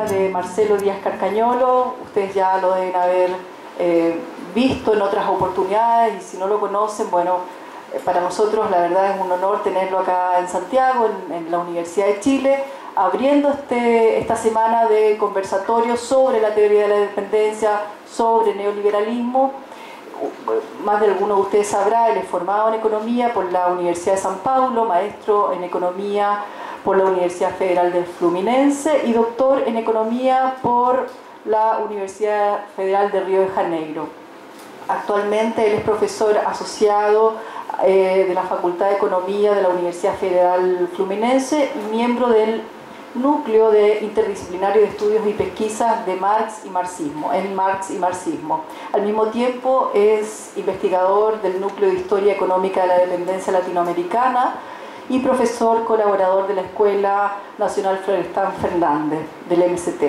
biografía de Marcelo Díaz Carcañolo. Ustedes ya lo deben haber visto en otras oportunidades, y si no lo conocen, bueno, para nosotros la verdad es un honor tenerlo acá en Santiago, en la Universidad de Chile, abriendo esta semana de conversatorios sobre la teoría de la dependencia, sobre neoliberalismo. Más de alguno de ustedes sabrá, él es formado en economía por la Universidad de San Paulo, maestro en economía por la Universidad Federal del Fluminense y doctor en economía por la Universidad Federal de Río de Janeiro. Actualmente él es profesor asociado de la Facultad de Economía de la Universidad Federal Fluminense y miembro del Núcleo Interdisciplinario de Estudios y Pesquisas de Marx y Marxismo, en Marx y Marxismo. Al mismo tiempo es investigador del Núcleo de Historia Económica de la Dependencia Latinoamericana y profesor colaborador de la Escuela Nacional Florestan Fernández, del MST.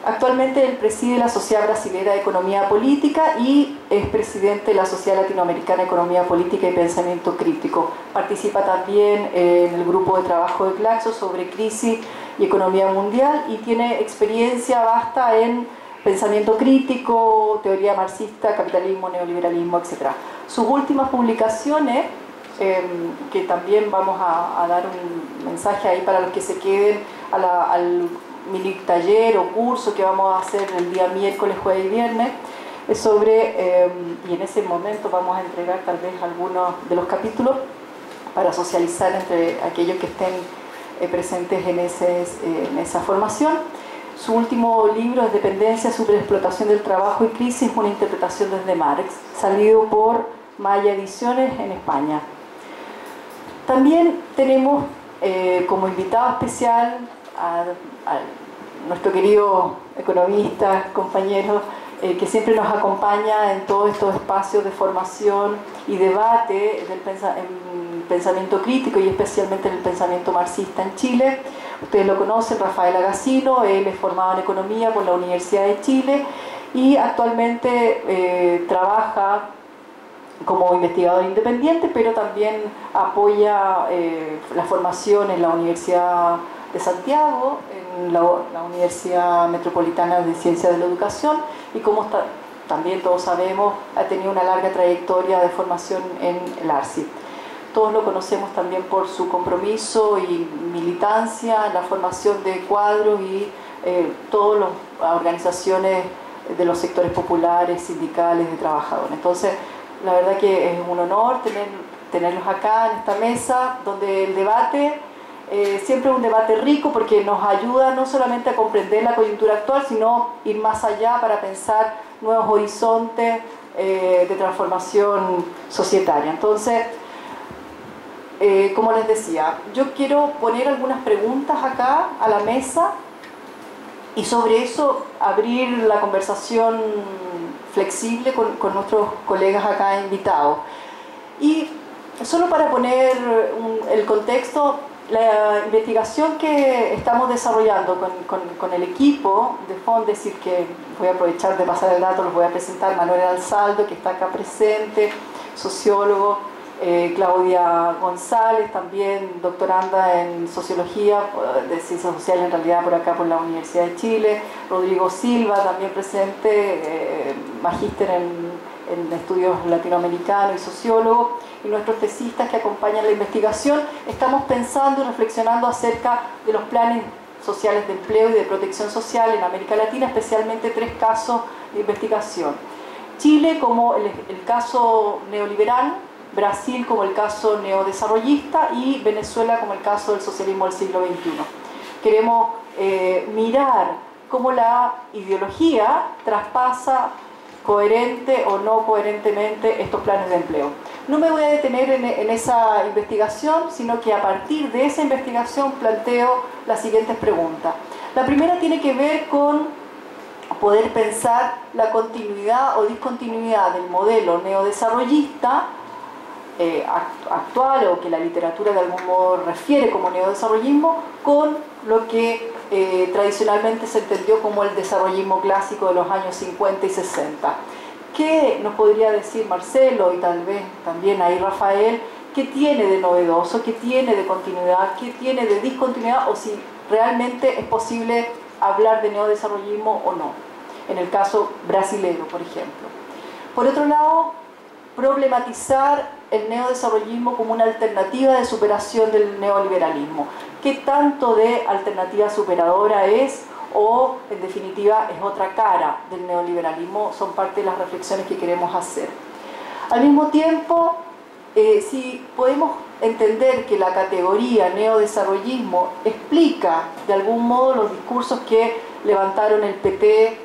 Actualmente él preside la Sociedad Brasilera de Economía Política y es presidente de la Sociedad Latinoamericana de Economía Política y Pensamiento Crítico. Participa también en el grupo de trabajo de Claxo sobre crisis y economía mundial y tiene experiencia vasta en pensamiento crítico, teoría marxista, capitalismo, neoliberalismo, etc. Sus últimas publicaciones, que también vamos a dar un mensaje ahí para los que se queden al mini taller o curso que vamos a hacer el día miércoles, jueves y viernes, es sobre, y en ese momento vamos a entregar tal vez algunos de los capítulos para socializar entre aquellos que estén presentes en esa formación. Su último libro es Dependencia, Superexplotación del Trabajo y Crisis, una interpretación desde Marx, salido por Maya Ediciones en España. También tenemos como invitado especial a nuestro querido economista, compañero, que siempre nos acompaña en todos estos espacios de formación y debate en pensamiento crítico y especialmente en el pensamiento marxista en Chile. Ustedes lo conocen, Rafael Agassino. Él es formado en economía por la Universidad de Chile y actualmente trabaja como investigador independiente, pero también apoya la formación en la Universidad de Santiago, en la Universidad Metropolitana de Ciencias de la Educación, y como también todos sabemos, ha tenido una larga trayectoria de formación en el ARSI. Todos lo conocemos también por su compromiso y militancia en la formación de cuadros y todas las organizaciones de los sectores populares, sindicales, de trabajadores. Entonces, la verdad que es un honor tenerlos acá en esta mesa, donde el debate siempre es un debate rico porque nos ayuda no solamente a comprender la coyuntura actual, sino ir más allá para pensar nuevos horizontes de transformación societaria. Entonces, como les decía, yo quiero poner algunas preguntas acá a la mesa y sobre eso abrir la conversación flexible con nuestros colegas acá invitados. Y solo para poner el contexto, la investigación que estamos desarrollando con el equipo de Fondesit, que voy a aprovechar de pasar el dato, los voy a presentar: Manuel Alzaldo, que está acá presente, sociólogo; Claudia González, también doctoranda en Sociología de Ciencias Sociales, en realidad por acá por la Universidad de Chile; Rodrigo Silva, también presente, magíster en estudios latinoamericanos y sociólogo; y nuestros tesistas que acompañan la investigación. Estamos pensando y reflexionando acerca de los planes sociales de empleo y de protección social en América Latina, especialmente 3 casos de investigación: Chile como el caso neoliberal, Brasil como el caso neodesarrollista y Venezuela como el caso del socialismo del siglo XXI. Queremos mirar cómo la ideología traspasa coherente o no coherentemente estos planes de empleo. No me voy a detener en esa investigación, sino que a partir de esa investigación planteo las siguientes preguntas. La primera tiene que ver con poder pensar la continuidad o discontinuidad del modelo neodesarrollista actual, o que la literatura de algún modo refiere como neodesarrollismo, con lo que tradicionalmente se entendió como el desarrollismo clásico de los años 50 y 60. ¿Qué nos podría decir Marcelo y tal vez también ahí Rafael? ¿Qué tiene de novedoso? ¿Qué tiene de continuidad? ¿Qué tiene de discontinuidad? O si realmente es posible hablar de neodesarrollismo o no, en el caso brasileño, por ejemplo. Por otro lado, problematizar el neodesarrollismo como una alternativa de superación del neoliberalismo. ¿Qué tanto de alternativa superadora es o, en definitiva, es otra cara del neoliberalismo? Son parte de las reflexiones que queremos hacer. Al mismo tiempo, si podemos entender que la categoría neodesarrollismo explica de algún modo los discursos que levantaron el PT, en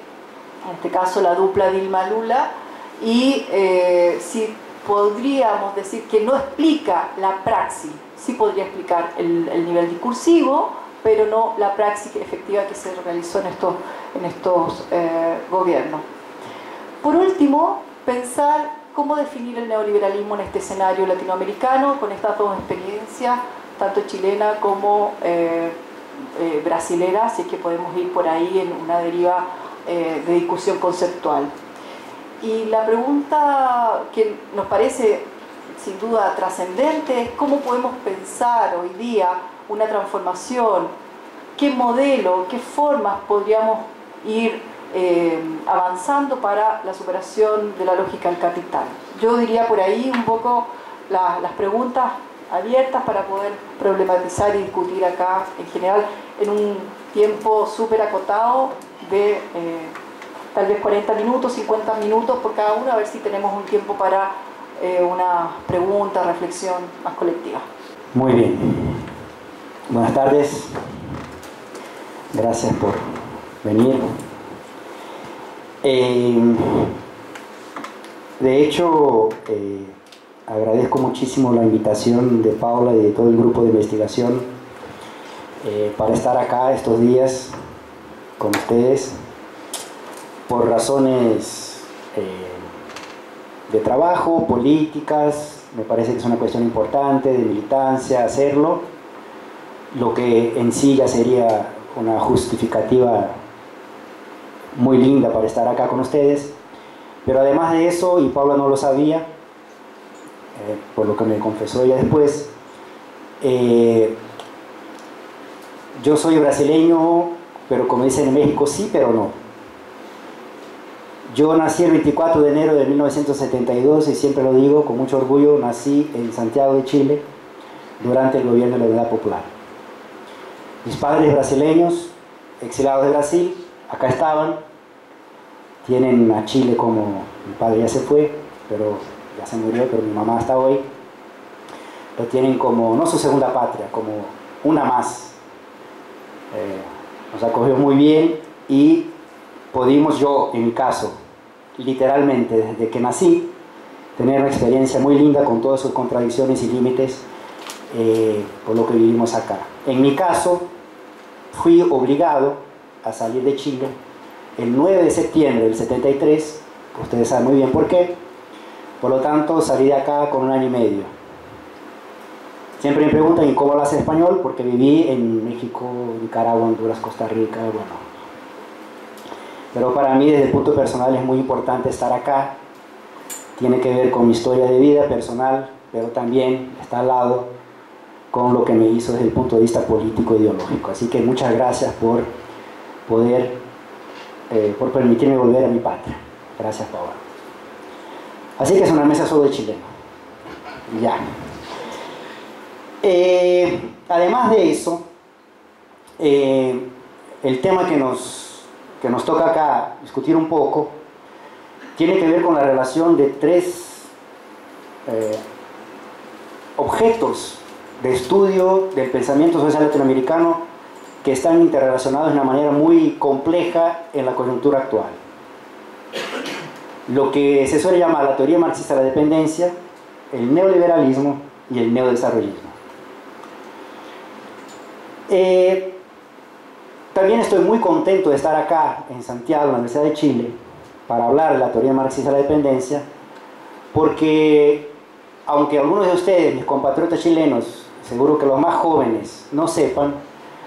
este caso la dupla Dilma-Lula, y si podríamos decir que no explica la praxis, sí podría explicar el nivel discursivo, pero no la praxis efectiva que se realizó en estos gobiernos. Por último, pensar cómo definir el neoliberalismo en este escenario latinoamericano, con estas dos experiencias, tanto chilena como brasilera, si es que podemos ir por ahí en una deriva de discusión conceptual. Y la pregunta que nos parece sin duda trascendente es cómo podemos pensar hoy día una transformación, qué modelo, qué formas podríamos ir avanzando para la superación de la lógica del capital. Yo diría por ahí un poco las preguntas abiertas para poder problematizar y discutir acá en general en un tiempo súper acotado de tal vez 40 minutos, 50 minutos por cada uno, a ver si tenemos un tiempo para una pregunta, reflexión más colectiva. Muy bien. Buenas tardes. Gracias por venir. De hecho, agradezco muchísimo la invitación de Paula y de todo el grupo de investigación para estar acá estos días con ustedes por razones de trabajo, políticas. Me parece que es una cuestión importante de militancia hacerlo, lo que en sí ya sería una justificativa muy linda para estar acá con ustedes. Pero además de eso, y Paula no lo sabía, por lo que me confesó ella después, yo soy brasileño, pero como dicen en México, sí, pero no. Yo nací el 24 de enero de 1972 y siempre lo digo con mucho orgullo, nací en Santiago de Chile durante el gobierno de la Unidad Popular. Mis padres brasileños, exiliados de Brasil, acá estaban, tienen a Chile como, mi padre ya se fue, pero ya se murió, pero mi mamá hasta hoy, lo tienen como, no su segunda patria, como una más. Nos acogió muy bien y pudimos, yo en mi caso, literalmente desde que nací, tener una experiencia muy linda con todas sus contradicciones y límites por lo que vivimos acá. En mi caso, fui obligado a salir de Chile el 9 de septiembre del 73, ustedes saben muy bien por qué, por lo tanto salí de acá con 1 año y medio. Siempre me preguntan, ¿y cómo hablas español? Porque viví en México, Nicaragua, Honduras, Costa Rica, bueno. Pero para mí, desde el punto personal, es muy importante estar acá. Tiene que ver con mi historia de vida personal, pero también está al lado con lo que me hizo desde el punto de vista político-ideológico. Así que muchas gracias por por permitirme volver a mi patria. Gracias, Paola. Así que es una mesa solo de chileno. Ya. Además de eso, el tema que nos toca acá discutir un poco tiene que ver con la relación de 3 objetos de estudio del pensamiento social latinoamericano que están interrelacionados de una manera muy compleja en la coyuntura actual. Lo que se suele llamar la teoría marxista de la dependencia, el neoliberalismo y el neodesarrollismo. También estoy muy contento de estar acá en Santiago, en la Universidad de Chile, para hablar de la teoría marxista de la dependencia, porque aunque algunos de ustedes, mis compatriotas chilenos, seguro que los más jóvenes, no sepan,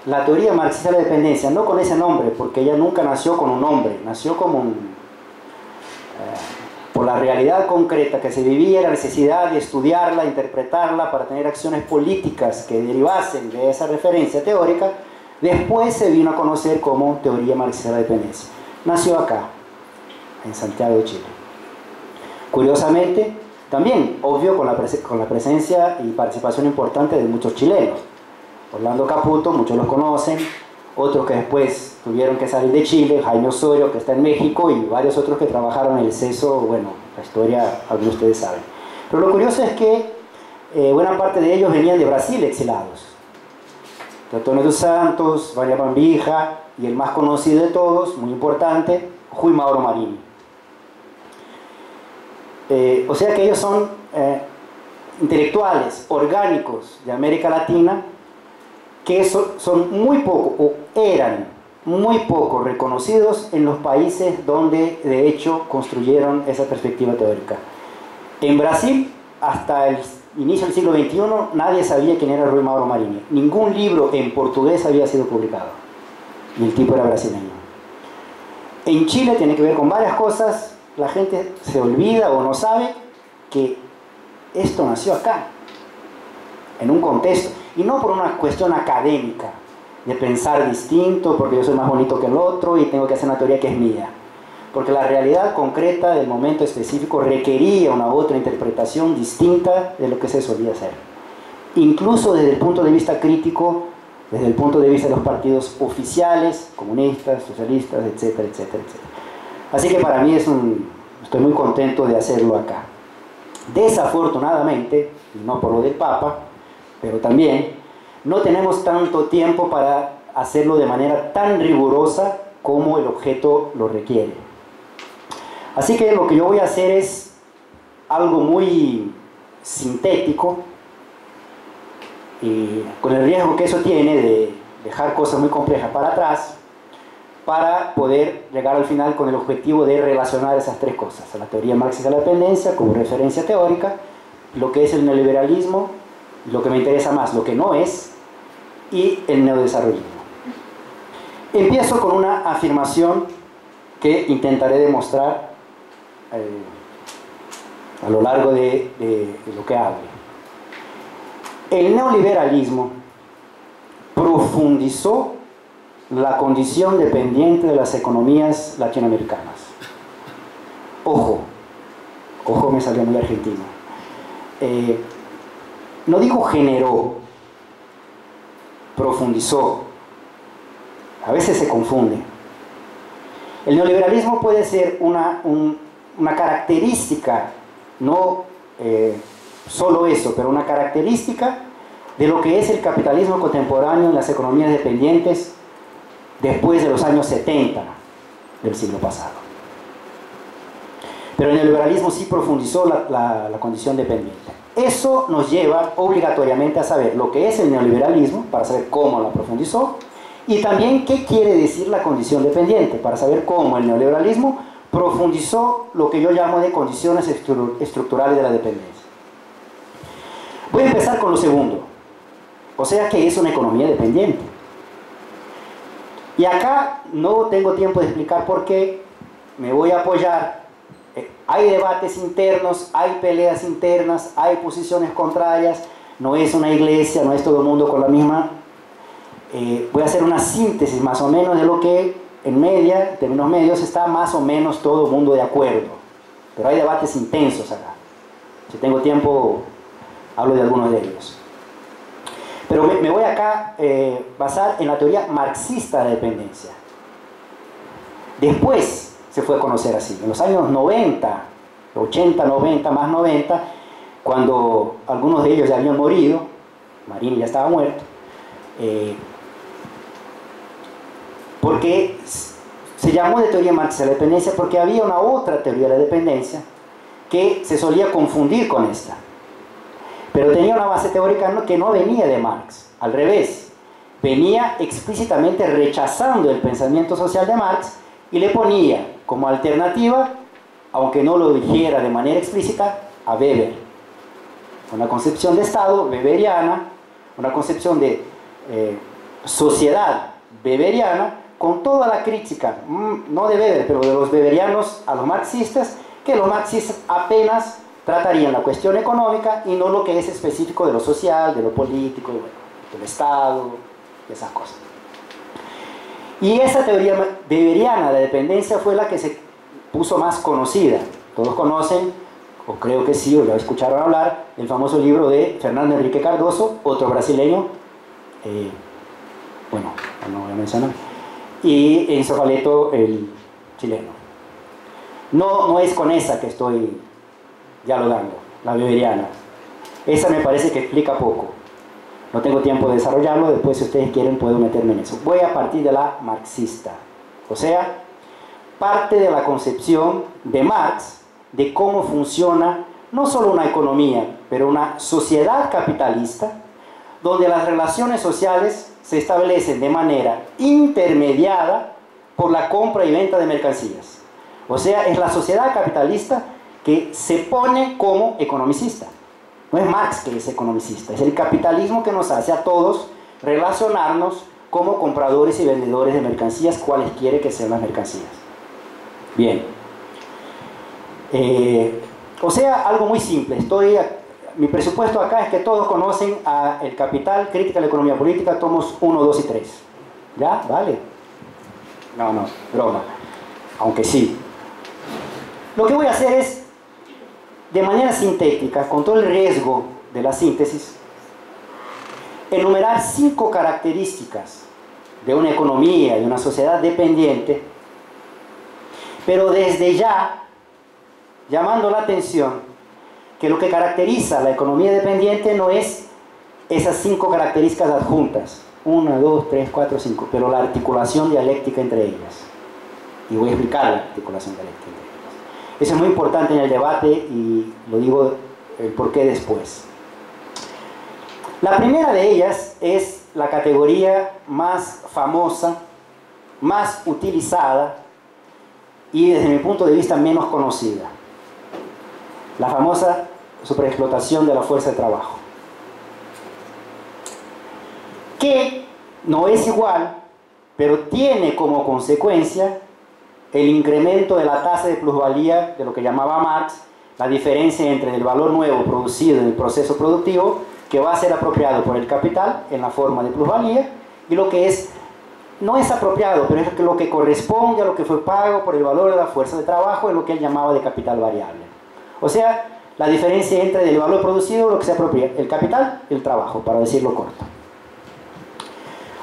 la teoría marxista de la dependencia, no con ese nombre, porque ella nunca nació con un nombre, nació como por la realidad concreta que se vivía, la necesidad de estudiarla, interpretarla para tener acciones políticas que derivasen de esa referencia teórica, Después se vino a conocer como teoría marxista de la dependencia. Nació acá, en Santiago de Chile. Curiosamente, también, obvio, con la presencia y participación importante de muchos chilenos. Orlando Caputo, muchos los conocen, otros que después tuvieron que salir de Chile, Jaime Osorio, que está en México, y varios otros que trabajaron en el CESO, bueno, la historia, algunos de ustedes saben. Pero lo curioso es que buena parte de ellos venían de Brasil exilados. Teotônio dos Santos, Vânia Bambija, y el más conocido de todos, muy importante, Rui Mauro Marini. O sea que ellos son intelectuales, orgánicos de América Latina, que son muy poco, o eran muy poco reconocidos en los países donde de hecho construyeron esa perspectiva teórica. En Brasil, hasta el inicio del siglo XXI, nadie sabía quién era Rui Mauro Marini. Ningún libro en portugués había sido publicado. Y el tipo era brasileño. En Chile tiene que ver con varias cosas. La gente se olvida o no sabe que esto nació acá, en un contexto, y no por una cuestión académica, de pensar distinto, porque yo soy más bonito que el otro y tengo que hacer una teoría que es mía. Porque la realidad concreta del momento específico requería una otra interpretación distinta de lo que se solía hacer. Incluso desde el punto de vista crítico, desde el punto de vista de los partidos oficiales, comunistas, socialistas, etcétera, etcétera, etcétera. Así que para mí estoy muy contento de hacerlo acá. Desafortunadamente, y no por lo del Papa, pero también, no tenemos tanto tiempo para hacerlo de manera tan rigurosa como el objeto lo requiere. Así que lo que yo voy a hacer es algo muy sintético, y con el riesgo que eso tiene de dejar cosas muy complejas para atrás, para poder llegar al final con el objetivo de relacionar esas tres cosas: la teoría marxista de la dependencia como referencia teórica, lo que es el neoliberalismo, lo que me interesa más, lo que no es, y el neodesarrollismo. Empiezo con una afirmación que intentaré demostrar a lo largo de lo que hable. El neoliberalismo profundizó la condición dependiente de las economías latinoamericanas. Ojo, me salió muy argentino. No digo generó, profundizó. A veces se confunde. El neoliberalismo puede ser una característica, no solo eso, pero una característica de lo que es el capitalismo contemporáneo en las economías dependientes después de los años 70 del siglo pasado. Pero el neoliberalismo sí profundizó la condición dependiente. Eso nos lleva obligatoriamente a saber lo que es el neoliberalismo, para saber cómo la profundizó, y también qué quiere decir la condición dependiente, para saber cómo el neoliberalismo profundizó lo que yo llamo de condiciones estructurales de la dependencia. Voy a empezar con lo segundo, o sea, ¿qué es una economía dependiente? Y acá no tengo tiempo de explicar por qué, me voy a apoyar. Hay debates internos, hay peleas internas, hay posiciones contrarias, no es una iglesia, no es todo el mundo con la misma. Voy a hacer una síntesis más o menos de lo que en términos medios, está más o menos todo el mundo de acuerdo. Pero hay debates intensos acá. Si tengo tiempo, hablo de algunos de ellos. Pero me voy acá a basar en la teoría marxista de la dependencia. Después se fue a conocer así, en los años 90, 80, 90, más 90, cuando algunos de ellos ya habían morido, Marini ya estaba muerto, porque se llamó de teoría marxista de la dependencia porque había una otra teoría de la dependencia que se solía confundir con esta, pero tenía una base teórica que no venía de Marx, al revés, venía explícitamente rechazando el pensamiento social de Marx y le ponía como alternativa, aunque no lo dijera de manera explícita, a Weber. Una concepción de Estado weberiana, una concepción de sociedad weberiana, con toda la crítica, no de Weber, pero de los weberianos a los marxistas, que los marxistas apenas tratarían la cuestión económica y no lo que es específico de lo social, de lo político, del Estado, de esas cosas. Y esa teoría weberiana de la dependencia fue la que se puso más conocida. Todos conocen, o creo que sí, o ya escucharon hablar, el famoso libro de Fernando Henrique Cardoso, otro brasileño, bueno, no voy a mencionar, y Enzo Valeto, el chileno. No es con esa que estoy dialogando, la weberiana. Esa me parece que explica poco. No tengo tiempo de desarrollarlo, después si ustedes quieren puedo meterme en eso. Voy a partir de la marxista, o sea, parte de la concepción de Marx de cómo funciona no solo una economía, pero una sociedad capitalista, donde las relaciones sociales se establecen de manera intermediada por la compra y venta de mercancías. O sea, es la sociedad capitalista que se pone como economicista. No es Marx que es economicista, es el capitalismo que nos hace a todos relacionarnos como compradores y vendedores de mercancías, cuales quiere que sean las mercancías. Bien. O sea, algo muy simple. Mi presupuesto acá es que todos conocen a El Capital, Crítica a la Economía Política, tomos 1, 2 y 3. ¿Ya? ¿Vale? No, broma. Aunque sí. Lo que voy a hacer es, de manera sintética, con todo el riesgo de la síntesis, enumerar 5 características de una economía y una sociedad dependiente, pero desde ya llamando la atención que lo que caracteriza la economía dependiente no es esas 5 características adjuntas, 1, 2, 3, 4, 5, pero la articulación dialéctica entre ellas. Y voy a explicar la articulación dialéctica entre ellas. Eso es muy importante en el debate y lo digo el porqué después. La primera de ellas es la categoría más famosa, más utilizada y desde mi punto de vista menos conocida. La famosa superexplotación de la fuerza de trabajo. Que no es igual, pero tiene como consecuencia el incremento de la tasa de plusvalía de lo que llamaba Marx, la diferencia entre el valor nuevo producido en el proceso productivo, que va a ser apropiado por el capital en la forma de plusvalía, y lo que no es apropiado, pero es lo que corresponde a lo que fue pago por el valor de la fuerza de trabajo, en lo que él llamaba de capital variable. O sea, la diferencia entre el valor producido y lo que se apropia, el capital y el trabajo, para decirlo corto.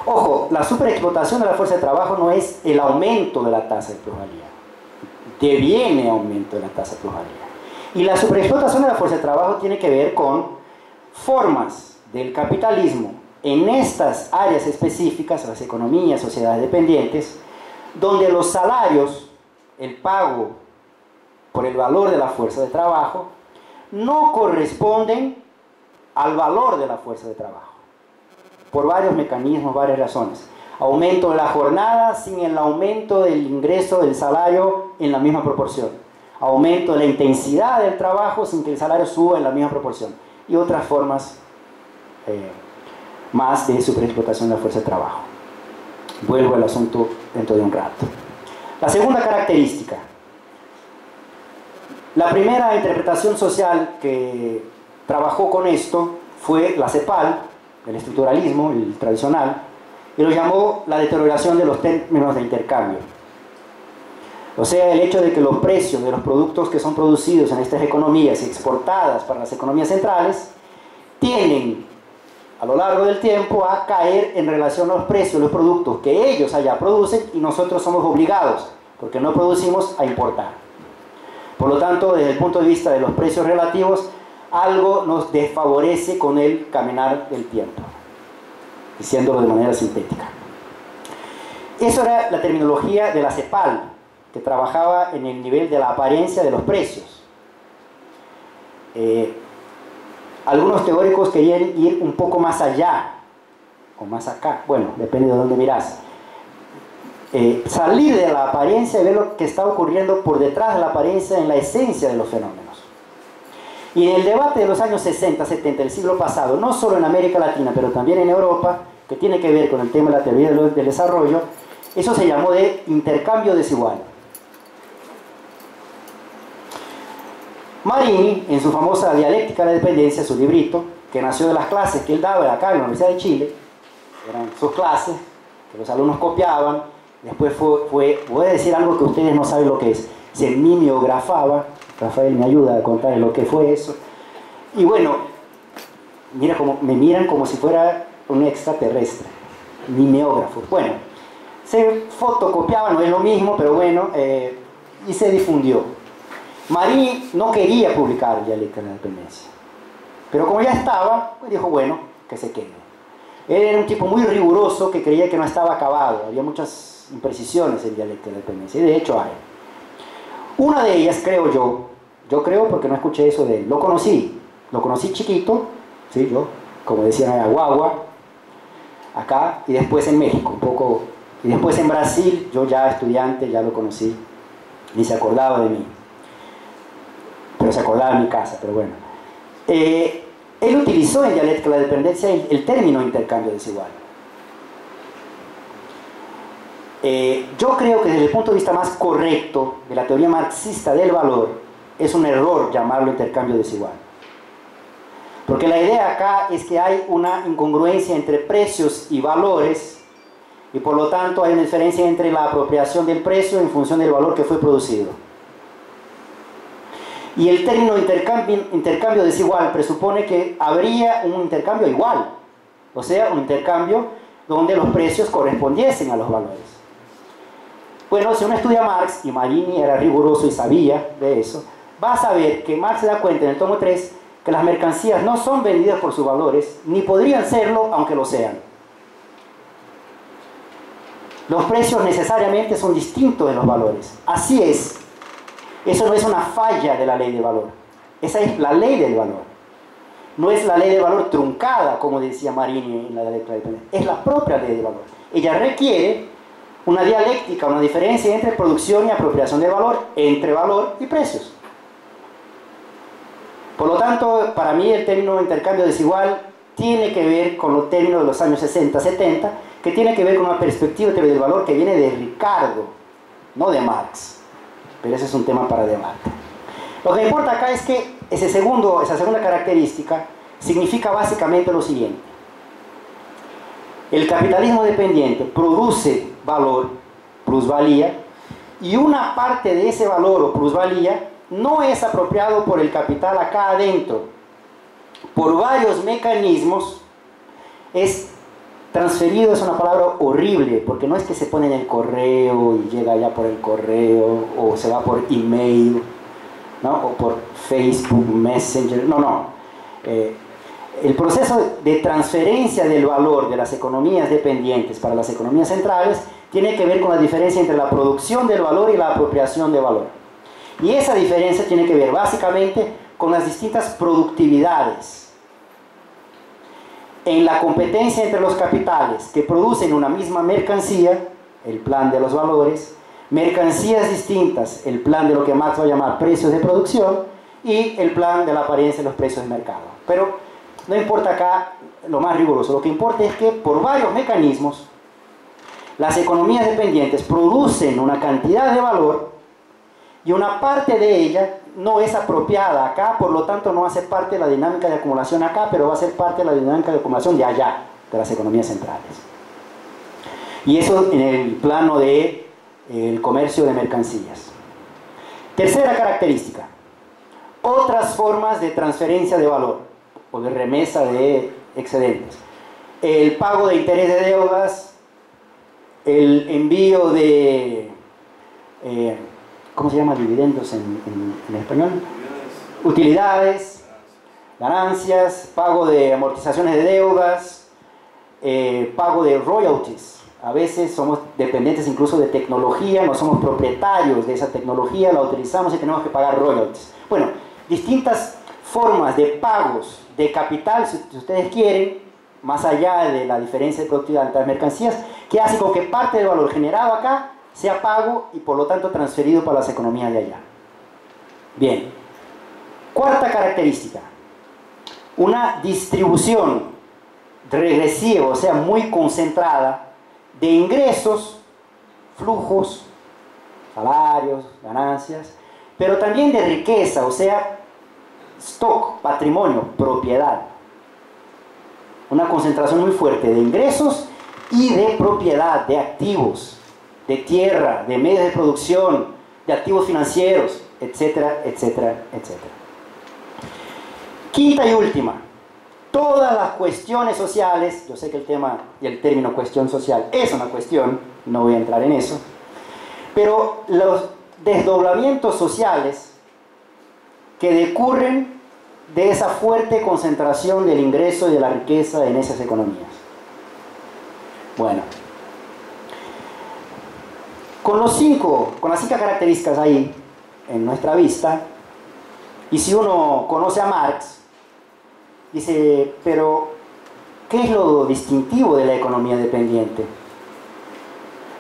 Ojo, la superexplotación de la fuerza de trabajo no es el aumento de la tasa de plusvalía. Deviene aumento de la tasa de plusvalía. Y la superexplotación de la fuerza de trabajo tiene que ver con formas del capitalismo en estas áreas específicas, las economías, sociedades dependientes, donde los salarios, el pago por el valor de la fuerza de trabajo, no corresponden al valor de la fuerza de trabajo. Por varios mecanismos, varias razones. Aumento de la jornada sin el aumento del ingreso del salario en la misma proporción. Aumento de la intensidad del trabajo sin que el salario suba en la misma proporción. Y otras formas más de superexplotación de la fuerza de trabajo. Vuelvo al asunto dentro de un rato. La segunda característica. La primera interpretación social que trabajó con esto fue la CEPAL, el estructuralismo, el tradicional, y lo llamó la deterioración de los términos de intercambio. O sea, el hecho de que los precios de los productos que son producidos en estas economías y exportadas para las economías centrales tienden a lo largo del tiempo a caer en relación a los precios de los productos que ellos allá producen y nosotros somos obligados, porque no producimos, a importar. Por lo tanto, desde el punto de vista de los precios relativos, algo nos desfavorece con el caminar del tiempo, diciéndolo de manera sintética. Eso era la terminología de la CEPAL, que trabajaba en el nivel de la apariencia de los precios. Algunos teóricos querían ir un poco más allá, o más acá, bueno, depende de dónde miras. Salir de la apariencia y ver lo que está ocurriendo por detrás de la apariencia en la esencia de los fenómenos. Y en el debate de los años 60, 70 del siglo pasado, no solo en América Latina, pero también en Europa, que tiene que ver con el tema de la teoría del desarrollo, eso se llamó de intercambio desigual. Marini, en su famosa Dialéctica de la Dependencia, su librito, que nació de las clases que él daba acá en la Universidad de Chile, eran sus clases, que los alumnos copiaban, Después voy a decir algo que ustedes no saben lo que es. Se mimeografaba, Rafael me ayuda a contar lo que fue eso. Y bueno, mira como, me miran como si fuera un extraterrestre, mimeógrafo. Bueno, se fotocopiaba, no es lo mismo, pero bueno, y se difundió. Marini no quería publicar el dialecto de la dependencia, pero como ya estaba, pues dijo, bueno, que se quede. Él era un tipo muy riguroso que creía que no estaba acabado, había muchas imprecisiones en el dialecto de la dependencia, y de hecho hay. Una de ellas, creo yo creo porque no escuché eso de él, lo conocí chiquito, ¿sí? Yo, como decían, era guagua, acá, y después en México, un poco, y después en Brasil, yo ya estudiante, ya lo conocí, ni se acordaba de mí, pero se acordaba de mi casa, pero bueno. Él utilizó en dialéctica de la dependencia el término intercambio desigual. Yo creo que desde el punto de vista más correcto de la teoría marxista del valor, es un error llamarlo intercambio desigual. Porque la idea acá es que hay una incongruencia entre precios y valores, y por lo tanto hay una diferencia entre la apropiación del precio en función del valor que fue producido. Y el término intercambio desigual presupone que habría un intercambio igual, o sea, un intercambio donde los precios correspondiesen a los valores. Bueno, si uno estudia Marx, y Marini era riguroso y sabía de eso, va a saber que Marx se da cuenta en el tomo 3 que las mercancías no son vendidas por sus valores, ni podrían serlo aunque lo sean. Los precios necesariamente son distintos de los valores. Así es. Eso no es una falla de la ley del valor. Esa es la ley del valor. No es la ley del valor truncada, como decía Marini en la dialéctica de la dependencia. Es la propia ley del valor. Ella requiere una dialéctica, una diferencia entre producción y apropiación del valor, entre valor y precios. Por lo tanto, para mí el término intercambio desigual tiene que ver con los términos de los años 60, 70, que tiene que ver con una perspectiva de teoría del valor que viene de Ricardo, no de Marx. Pero ese es un tema para debate. Lo que importa acá es que esa segunda característica significa básicamente lo siguiente. El capitalismo dependiente produce valor, plusvalía, y una parte de ese valor o plusvalía no es apropiado por el capital acá adentro. Por varios mecanismos es transferido, es una palabra horrible, porque no es que se pone en el correo y llega ya por el correo, o se va por email, ¿no? O por Facebook Messenger, no. El proceso de transferencia del valor de las economías dependientes para las economías centrales tiene que ver con la diferencia entre la producción del valor y la apropiación de valor. Y esa diferencia tiene que ver básicamente con las distintas productividades en la competencia entre los capitales que producen una misma mercancía, el plan de los valores, mercancías distintas, el plan de lo que Marx va a llamar precios de producción, y el plan de la apariencia de los precios de mercado. Pero no importa acá lo más riguroso, lo que importa es que por varios mecanismos las economías dependientes producen una cantidad de valor y una parte de ella no es apropiada acá, por lo tanto no hace parte de la dinámica de acumulación acá, pero va a ser parte de la dinámica de acumulación de allá, de las economías centrales. Y eso en el plano del comercio de mercancías. Tercera característica, otras formas de transferencia de valor o de remesa de excedentes. El pago de interés de deudas, el envío de... ¿cómo se llama? Dividendos en español. Utilidades, ganancias, pago de amortizaciones de deudas, pago de royalties. A veces somos dependientes incluso de tecnología, no somos propietarios de esa tecnología, la utilizamos y tenemos que pagar royalties. Bueno, distintas formas de pagos de capital, si ustedes quieren, más allá de la diferencia de productividad entre las mercancías, que hace con que parte del valor generado acá sea pago y por lo tanto transferido para las economías de allá. Bien. Cuarta característica. Una distribución regresiva, o sea, muy concentrada, de ingresos, flujos, salarios, ganancias, pero también de riqueza, o sea, stock, patrimonio, propiedad. Una concentración muy fuerte de ingresos y de propiedad, de activos. de tierra, de medios de producción, de activos financieros, etcétera, etcétera, etcétera. Quinta y última, todas las cuestiones sociales, yo sé que el tema y el término cuestión social es una cuestión, no voy a entrar en eso, pero los desdoblamientos sociales que decurren de esa fuerte concentración del ingreso y de la riqueza en esas economías. Bueno, con las cinco características ahí en nuestra vista, y si uno conoce a Marx, dice, pero ¿qué es lo distintivo de la economía dependiente?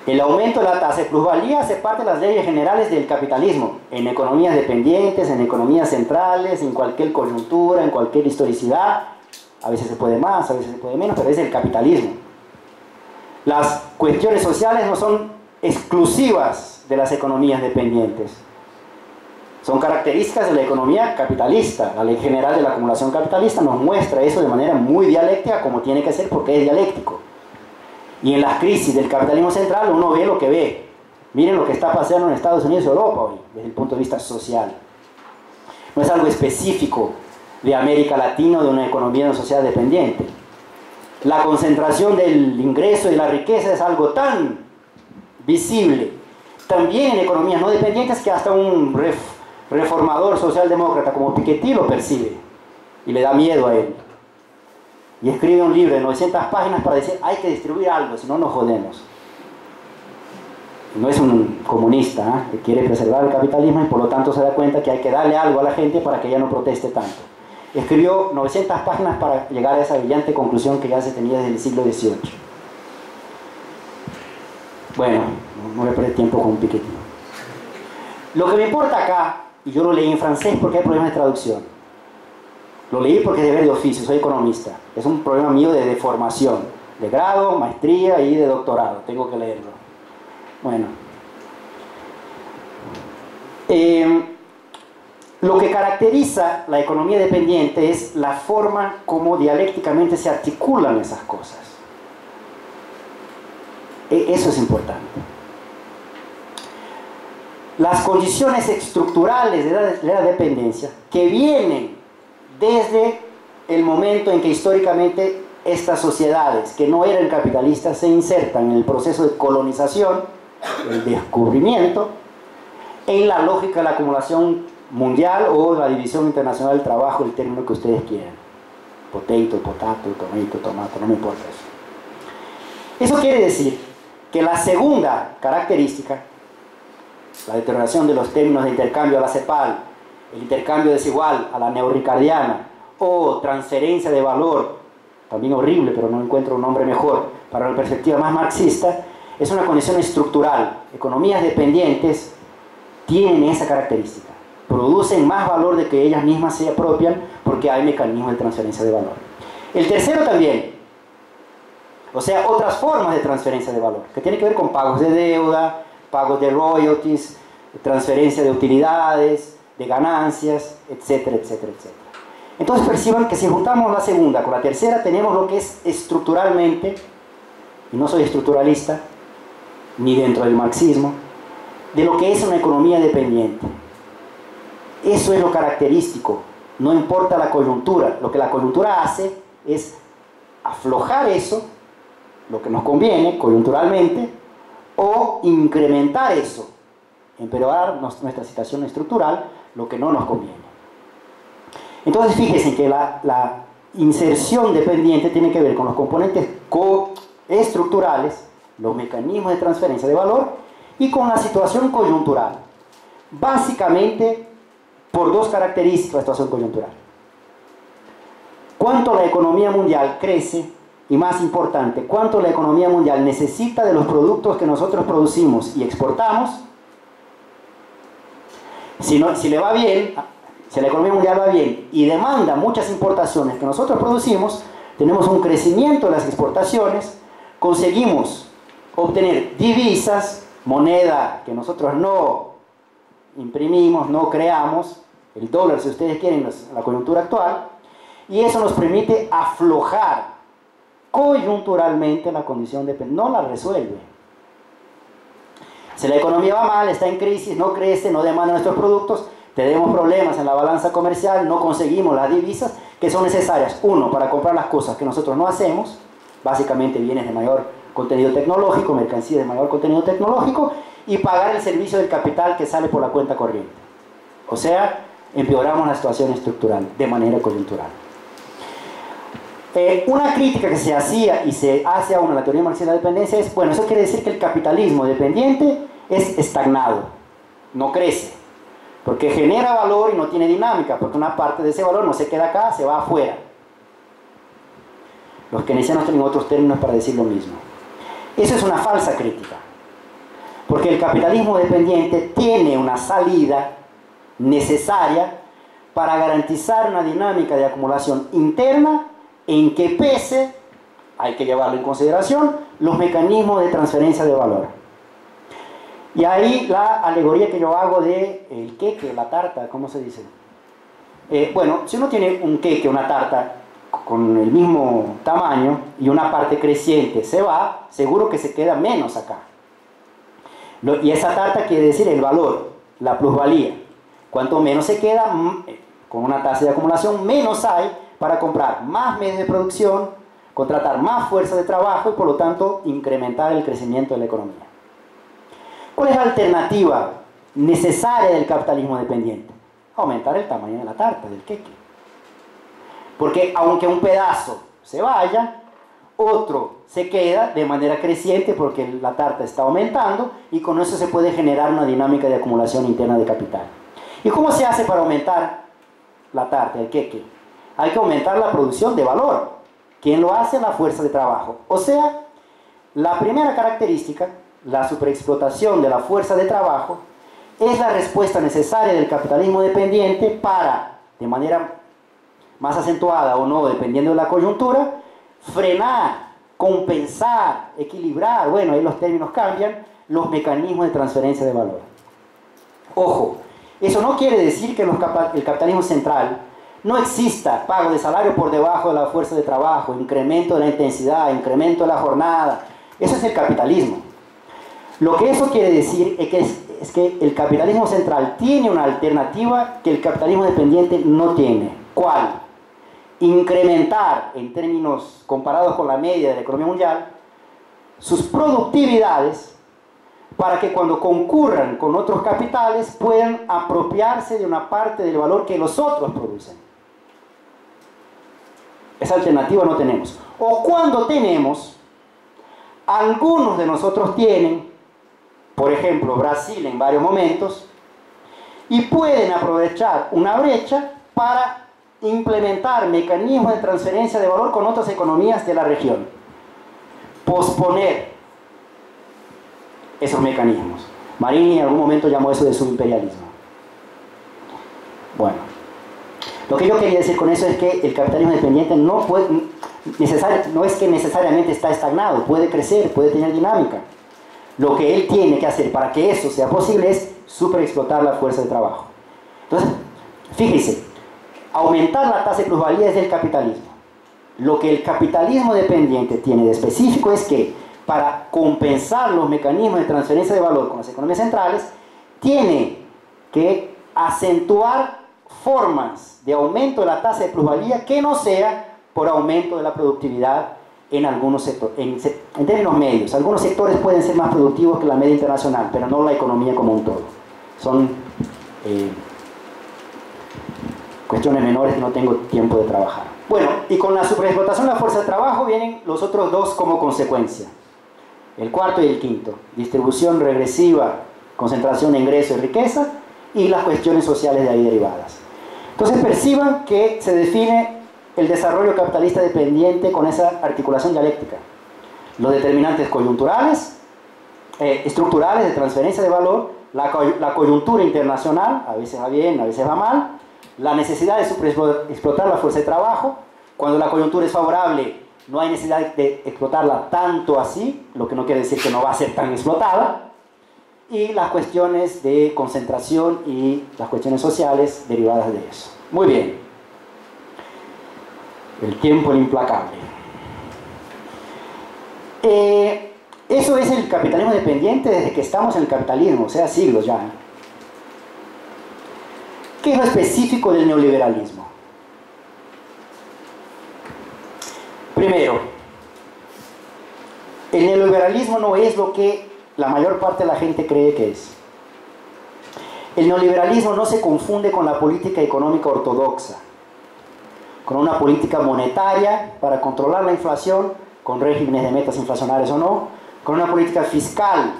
El aumento de la tasa de plusvalía hace parte de las leyes generales del capitalismo, en economías dependientes, en economías centrales, en cualquier coyuntura, en cualquier historicidad. A veces se puede más, a veces se puede menos, pero es el capitalismo. Las cuestiones sociales no son exclusivas de las economías dependientes. Son características de la economía capitalista. La ley general de la acumulación capitalista nos muestra eso de manera muy dialéctica, como tiene que ser, porque es dialéctico. Y en las crisis del capitalismo central uno ve lo que ve. Miren lo que está pasando en Estados Unidos y Europa hoy, desde el punto de vista social. No es algo específico de América Latina o de una economía de una sociedad dependiente. La concentración del ingreso y de la riqueza es algo tan visible, también en economías no dependientes, que hasta un reformador socialdemócrata como Piketty lo percibe y le da miedo a él. Y escribe un libro de 900 páginas para decir, hay que distribuir algo, si no nos jodemos. No es un comunista, que quiere preservar el capitalismo y por lo tanto se da cuenta que hay que darle algo a la gente para que ella no proteste tanto. Escribió 900 páginas para llegar a esa brillante conclusión que ya se tenía desde el siglo XVIII. Bueno, no voy a perder tiempo con Piketty. Lo que me importa acá, y yo lo leí en francés porque hay problemas de traducción. Lo leí porque es deber de oficio, soy economista. Es un problema mío de formación, de grado, maestría y de doctorado. Tengo que leerlo. Bueno. Lo que caracteriza la economía dependiente es la forma como dialécticamente se articulan esas cosas. Eso es importante. Las condiciones estructurales de la dependencia que vienen desde el momento en que históricamente estas sociedades que no eran capitalistas se insertan en el proceso de colonización, el descubrimiento, en la lógica de la acumulación mundial o la división internacional del trabajo, el término que ustedes quieran. Potato, tomato, no me importa eso. Eso quiere decir que la segunda característica, la deterioración de los términos de intercambio a la CEPAL, el intercambio desigual a la neorricardiana o transferencia de valor, también horrible, pero no encuentro un nombre mejor para la perspectiva más marxista, es una condición estructural. Economías dependientes tienen esa característica, producen más valor de que ellas mismas se apropian porque hay mecanismos de transferencia de valor. El tercero también, o sea, otras formas de transferencia de valor, que tiene que ver con pagos de deuda, pagos de royalties, transferencia de utilidades, de ganancias, etcétera, etcétera, etcétera. Entonces perciban que si juntamos la segunda con la tercera, tenemos lo que es estructuralmente, y no soy estructuralista, ni dentro del marxismo, de lo que es una economía dependiente. Eso es lo característico, no importa la coyuntura. Lo que la coyuntura hace es aflojar eso, lo que nos conviene coyunturalmente, o incrementar eso, empeorar nuestra situación estructural, lo que no nos conviene. Entonces fíjense que la inserción dependiente tiene que ver con los componentes coestructurales, los mecanismos de transferencia de valor, y con la situación coyuntural. Básicamente por dos características de la situación coyuntural. Cuánto la economía mundial crece, y más importante, cuánto la economía mundial necesita de los productos que nosotros producimos y exportamos. Si le va bien, si la economía mundial va bien y demanda muchas importaciones que nosotros producimos, tenemos un crecimiento de las exportaciones, conseguimos obtener divisas, moneda que nosotros no imprimimos, no creamos, el dólar si ustedes quieren, la coyuntura actual, y eso nos permite aflojar coyunturalmente la condición de dependencia, no la resuelve. Si la economía va mal, está en crisis, no crece, no demanda nuestros productos, tenemos problemas en la balanza comercial, no conseguimos las divisas que son necesarias, uno, para comprar las cosas que nosotros no hacemos, básicamente bienes de mayor contenido tecnológico, mercancías de mayor contenido tecnológico, y pagar el servicio del capital que sale por la cuenta corriente. O sea, empeoramos la situación estructural de manera coyuntural. Una crítica que se hacía y se hace aún a la teoría marxista de la dependencia es, bueno, eso quiere decir que el capitalismo dependiente es estagnado, no crece, porque genera valor y no tiene dinámica, porque una parte de ese valor no se queda acá, se va afuera. Los keynesianos tienen otros términos para decir lo mismo. Eso es una falsa crítica, porque el capitalismo dependiente tiene una salida necesaria para garantizar una dinámica de acumulación interna en que pese, hay que llevarlo en consideración, los mecanismos de transferencia de valor. Y ahí la alegoría que yo hago de el queque, la tarta, ¿cómo se dice? Bueno, si uno tiene un queque, una tarta con el mismo tamaño y una parte creciente se va, seguro que se queda menos acá. Y esa tarta quiere decir el valor, la plusvalía. Cuanto menos se queda, con una tasa de acumulación, menos hay para comprar más medios de producción, contratar más fuerza de trabajo y por lo tanto incrementar el crecimiento de la economía. ¿Cuál es la alternativa necesaria del capitalismo dependiente? Aumentar el tamaño de la tarta, del queque. Porque aunque un pedazo se vaya, otro se queda de manera creciente porque la tarta está aumentando y con eso se puede generar una dinámica de acumulación interna de capital. ¿Y cómo se hace para aumentar la tarta, el queque? Hay que aumentar la producción de valor. ¿Quién lo hace? La fuerza de trabajo. O sea, la primera característica, la superexplotación de la fuerza de trabajo, es la respuesta necesaria del capitalismo dependiente para, de manera más acentuada o no, dependiendo de la coyuntura, frenar, compensar, equilibrar, bueno, ahí los términos cambian, los mecanismos de transferencia de valor. Ojo, eso no quiere decir que el capitalismo central no exista pago de salario por debajo de la fuerza de trabajo, incremento de la intensidad, incremento de la jornada. Eso es el capitalismo. Lo que eso quiere decir es que el capitalismo central tiene una alternativa que el capitalismo dependiente no tiene. ¿Cuál? Incrementar, en términos comparados con la media de la economía mundial, sus productividades para que cuando concurran con otros capitales puedan apropiarse de una parte del valor que los otros producen. Esa alternativa no tenemos. O cuando tenemos, algunos de nosotros tienen, por ejemplo, Brasil en varios momentos, y pueden aprovechar una brecha para implementar mecanismos de transferencia de valor con otras economías de la región. Posponer esos mecanismos. Marini en algún momento llamó eso de subimperialismo. Bueno, lo que yo quería decir con eso es que el capitalismo dependiente no es que necesariamente está estagnado, puede crecer, puede tener dinámica. Lo que él tiene que hacer para que eso sea posible es superexplotar la fuerza de trabajo. Entonces, fíjese, aumentar la tasa de plusvalía es del capitalismo. Lo que el capitalismo dependiente tiene de específico es que para compensar los mecanismos de transferencia de valor con las economías centrales, tiene que acentuar formas de aumento de la tasa de plusvalía que no sea por aumento de la productividad en algunos sectores, en términos medios. Algunos sectores pueden ser más productivos que la media internacional, pero no la economía como un todo. Son cuestiones menores que no tengo tiempo de trabajar. Bueno, y con la superexplotación de la fuerza de trabajo vienen los otros dos como consecuencia. El cuarto y el quinto. Distribución regresiva, concentración de ingresos y riqueza, y las cuestiones sociales de ahí derivadas. Entonces perciban que se define el desarrollo capitalista dependiente con esa articulación dialéctica. Los determinantes coyunturales, estructurales de transferencia de valor, la coyuntura internacional, a veces va bien, a veces va mal, la necesidad de superexplotar la fuerza de trabajo. Cuando la coyuntura es favorable, no hay necesidad de explotarla tanto así, lo que no quiere decir que no va a ser tan explotada. Y las cuestiones de concentración y las cuestiones sociales derivadas de eso. Muy bien. El tiempo, el implacable. Eso es el el capitalismo dependiente desde que estamos en el capitalismo, o sea, siglos ya. ¿Qué es lo específico del neoliberalismo? Primero, el neoliberalismo no es lo que la mayor parte de la gente cree que es. El neoliberalismo no se confunde con la política económica ortodoxa, con una política monetaria para controlar la inflación, con regímenes de metas inflacionarias o no, con una política fiscal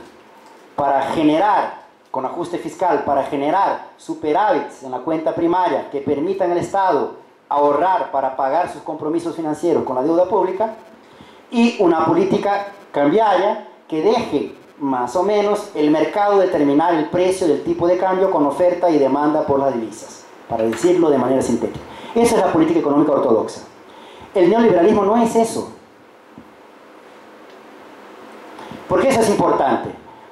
para generar, con ajuste fiscal, para generar superávits en la cuenta primaria que permitan al Estado ahorrar para pagar sus compromisos financieros con la deuda pública, y una política cambiaria que deje más o menos el mercado determinar el precio del tipo de cambio con oferta y demanda por las divisas, para decirlo de manera sintética. Esa es la política económica ortodoxa. El neoliberalismo no es eso. ¿Por qué eso es importante?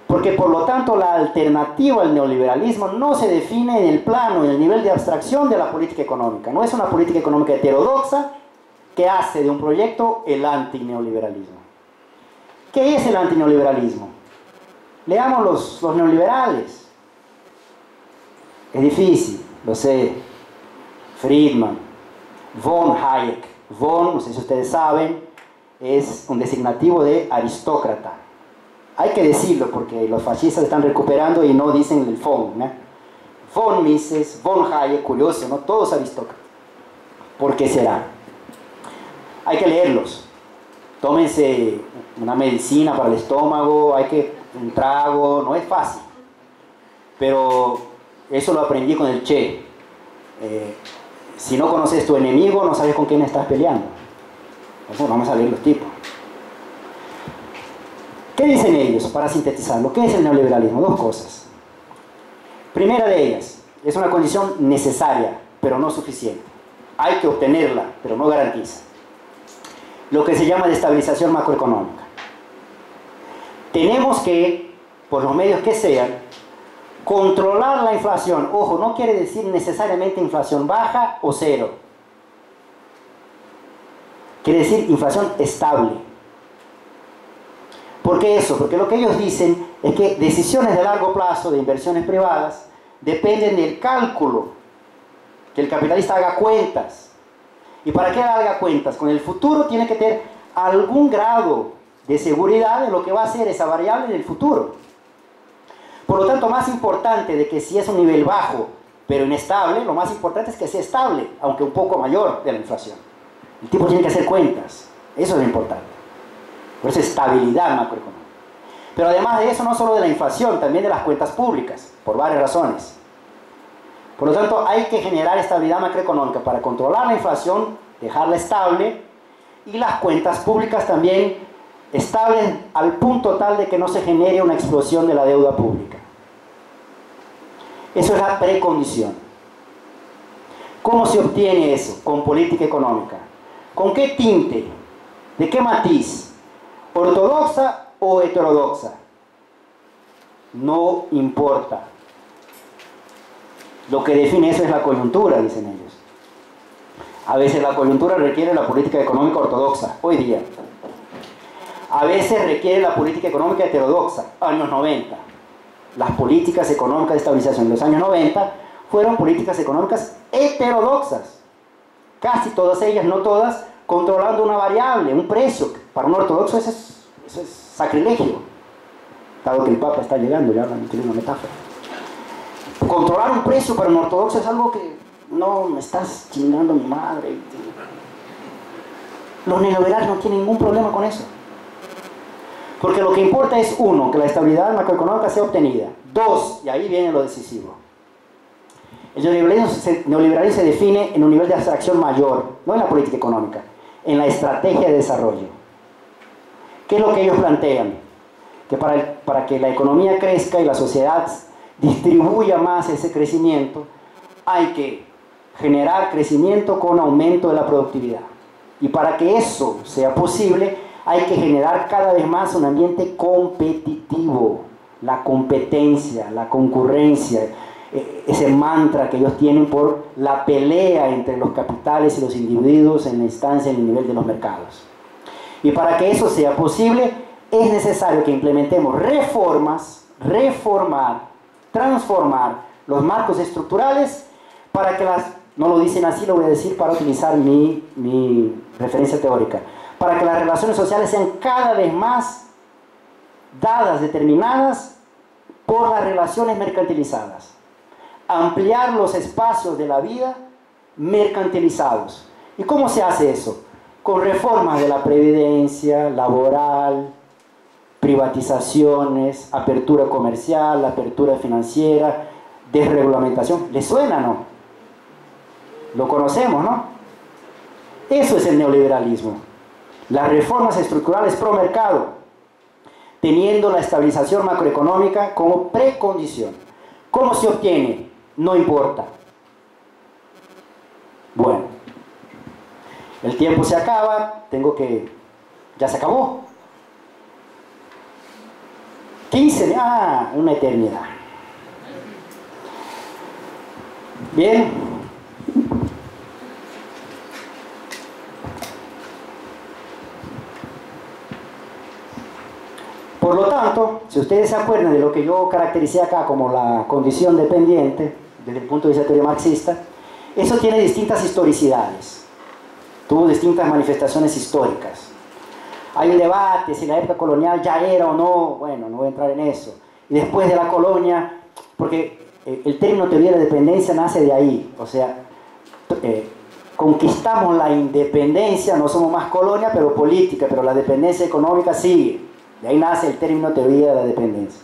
Porque por lo tanto la alternativa al neoliberalismo no se define en el plano, en el nivel de abstracción de la política económica. No es una política económica heterodoxa que hace de un proyecto el antineoliberalismo. ¿Qué es el antineoliberalismo? Leamos los neoliberales. Es difícil, lo sé. Friedman, von Hayek. Von, no sé si ustedes saben, es un designativo de aristócrata. Hay que decirlo porque los fascistas están recuperando y no dicen el von, ¿no? Von Mises, von Hayek, curioso, ¿no? Todos aristócratas. ¿Por qué será? Hay que leerlos. Tómense una medicina para el estómago, hay que un trago, no es fácil. Pero eso lo aprendí con el Che. Si no conoces tu enemigo, no sabes con quién estás peleando. Entonces vamos a leer los tipos. ¿Qué dicen ellos para sintetizarlo? ¿Qué es el neoliberalismo? Dos cosas. Primera de ellas, es una condición necesaria, pero no suficiente. Hay que obtenerla, pero no garantiza. Lo que se llama estabilización macroeconómica. Tenemos que, por los medios que sean, controlar la inflación. Ojo, no quiere decir necesariamente inflación baja o cero. Quiere decir inflación estable. ¿Por qué eso? Porque lo que ellos dicen es que decisiones de largo plazo de inversiones privadas dependen del cálculo, que el capitalista haga cuentas. ¿Y para qué haga cuentas? Con el futuro tiene que tener algún grado de seguridad de lo que va a ser esa variable en el futuro. Por lo tanto, más importante de que si es un nivel bajo pero inestable, lo más importante es que sea estable, aunque un poco mayor de la inflación. El tipo tiene que hacer cuentas, eso es lo importante. Por eso estabilidad macroeconómica. Pero además de eso, no solo de la inflación, también de las cuentas públicas, por varias razones. Por lo tanto, hay que generar estabilidad macroeconómica para controlar la inflación, dejarla estable, y las cuentas públicas también estables al punto tal de que no se genere una explosión de la deuda pública. Eso es la precondición. ¿Cómo se obtiene eso? Con política económica. ¿Con qué tinte? ¿De qué matiz? ¿Ortodoxa o heterodoxa? No importa. Lo que define eso es la coyuntura, dicen ellos. A veces la coyuntura requiere la política económica ortodoxa, hoy día. A veces requiere la política económica heterodoxa, años 90. Las políticas económicas de estabilización de los años 90 fueron políticas económicas heterodoxas. Casi todas ellas, no todas, controlando una variable, un precio. Para un ortodoxo eso es sacrilegio. Dado que el Papa está llegando, ya no tiene una metáfora. Controlar un precio para un ortodoxo es algo que no me estás chingando mi madre. Los neoliberales no tienen ningún problema con eso. Porque lo que importa es, uno, que la estabilidad macroeconómica sea obtenida. Dos, y ahí viene lo decisivo. El neoliberalismo se define en un nivel de abstracción mayor, no en la política económica, en la estrategia de desarrollo. ¿Qué es lo que ellos plantean? Que para que la economía crezca y la sociedad distribuya más ese crecimiento, hay que generar crecimiento con aumento de la productividad. Y para que eso sea posible, hay que generar cada vez más un ambiente competitivo. La competencia, la concurrencia, ese mantra que ellos tienen por la pelea entre los capitales y los individuos en la instancia, en el nivel de los mercados. Y para que eso sea posible, es necesario que implementemos reformas, transformar los marcos estructurales para que no lo dicen así, lo voy a decir para utilizar mi referencia teórica, para que las relaciones sociales sean cada vez más dadas, determinadas por las relaciones mercantilizadas. Ampliar los espacios de la vida mercantilizados. ¿Y cómo se hace eso? Con reformas de la previdencia, laboral, privatizaciones, apertura comercial, apertura financiera, desregulamentación. ¿Les suena, no? Lo conocemos, ¿no? Eso es el neoliberalismo. Las reformas estructurales pro mercado, teniendo la estabilización macroeconómica como precondición. ¿Cómo se obtiene? No importa. Bueno, el tiempo se acaba, ya se acabó. 15, una eternidad. Bien. Por lo tanto, si ustedes se acuerdan de lo que yo caractericé acá como la condición dependiente, desde el punto de vista de teoría marxista, eso tiene distintas historicidades, tuvo distintas manifestaciones históricas. Hay un debate si la época colonial ya era o no, bueno, no voy a entrar en eso. Y después de la colonia, porque el término teoría de la dependencia nace de ahí, o sea, conquistamos la independencia, no somos más colonia, pero política, pero la dependencia económica sigue. De ahí nace el término teoría de la dependencia.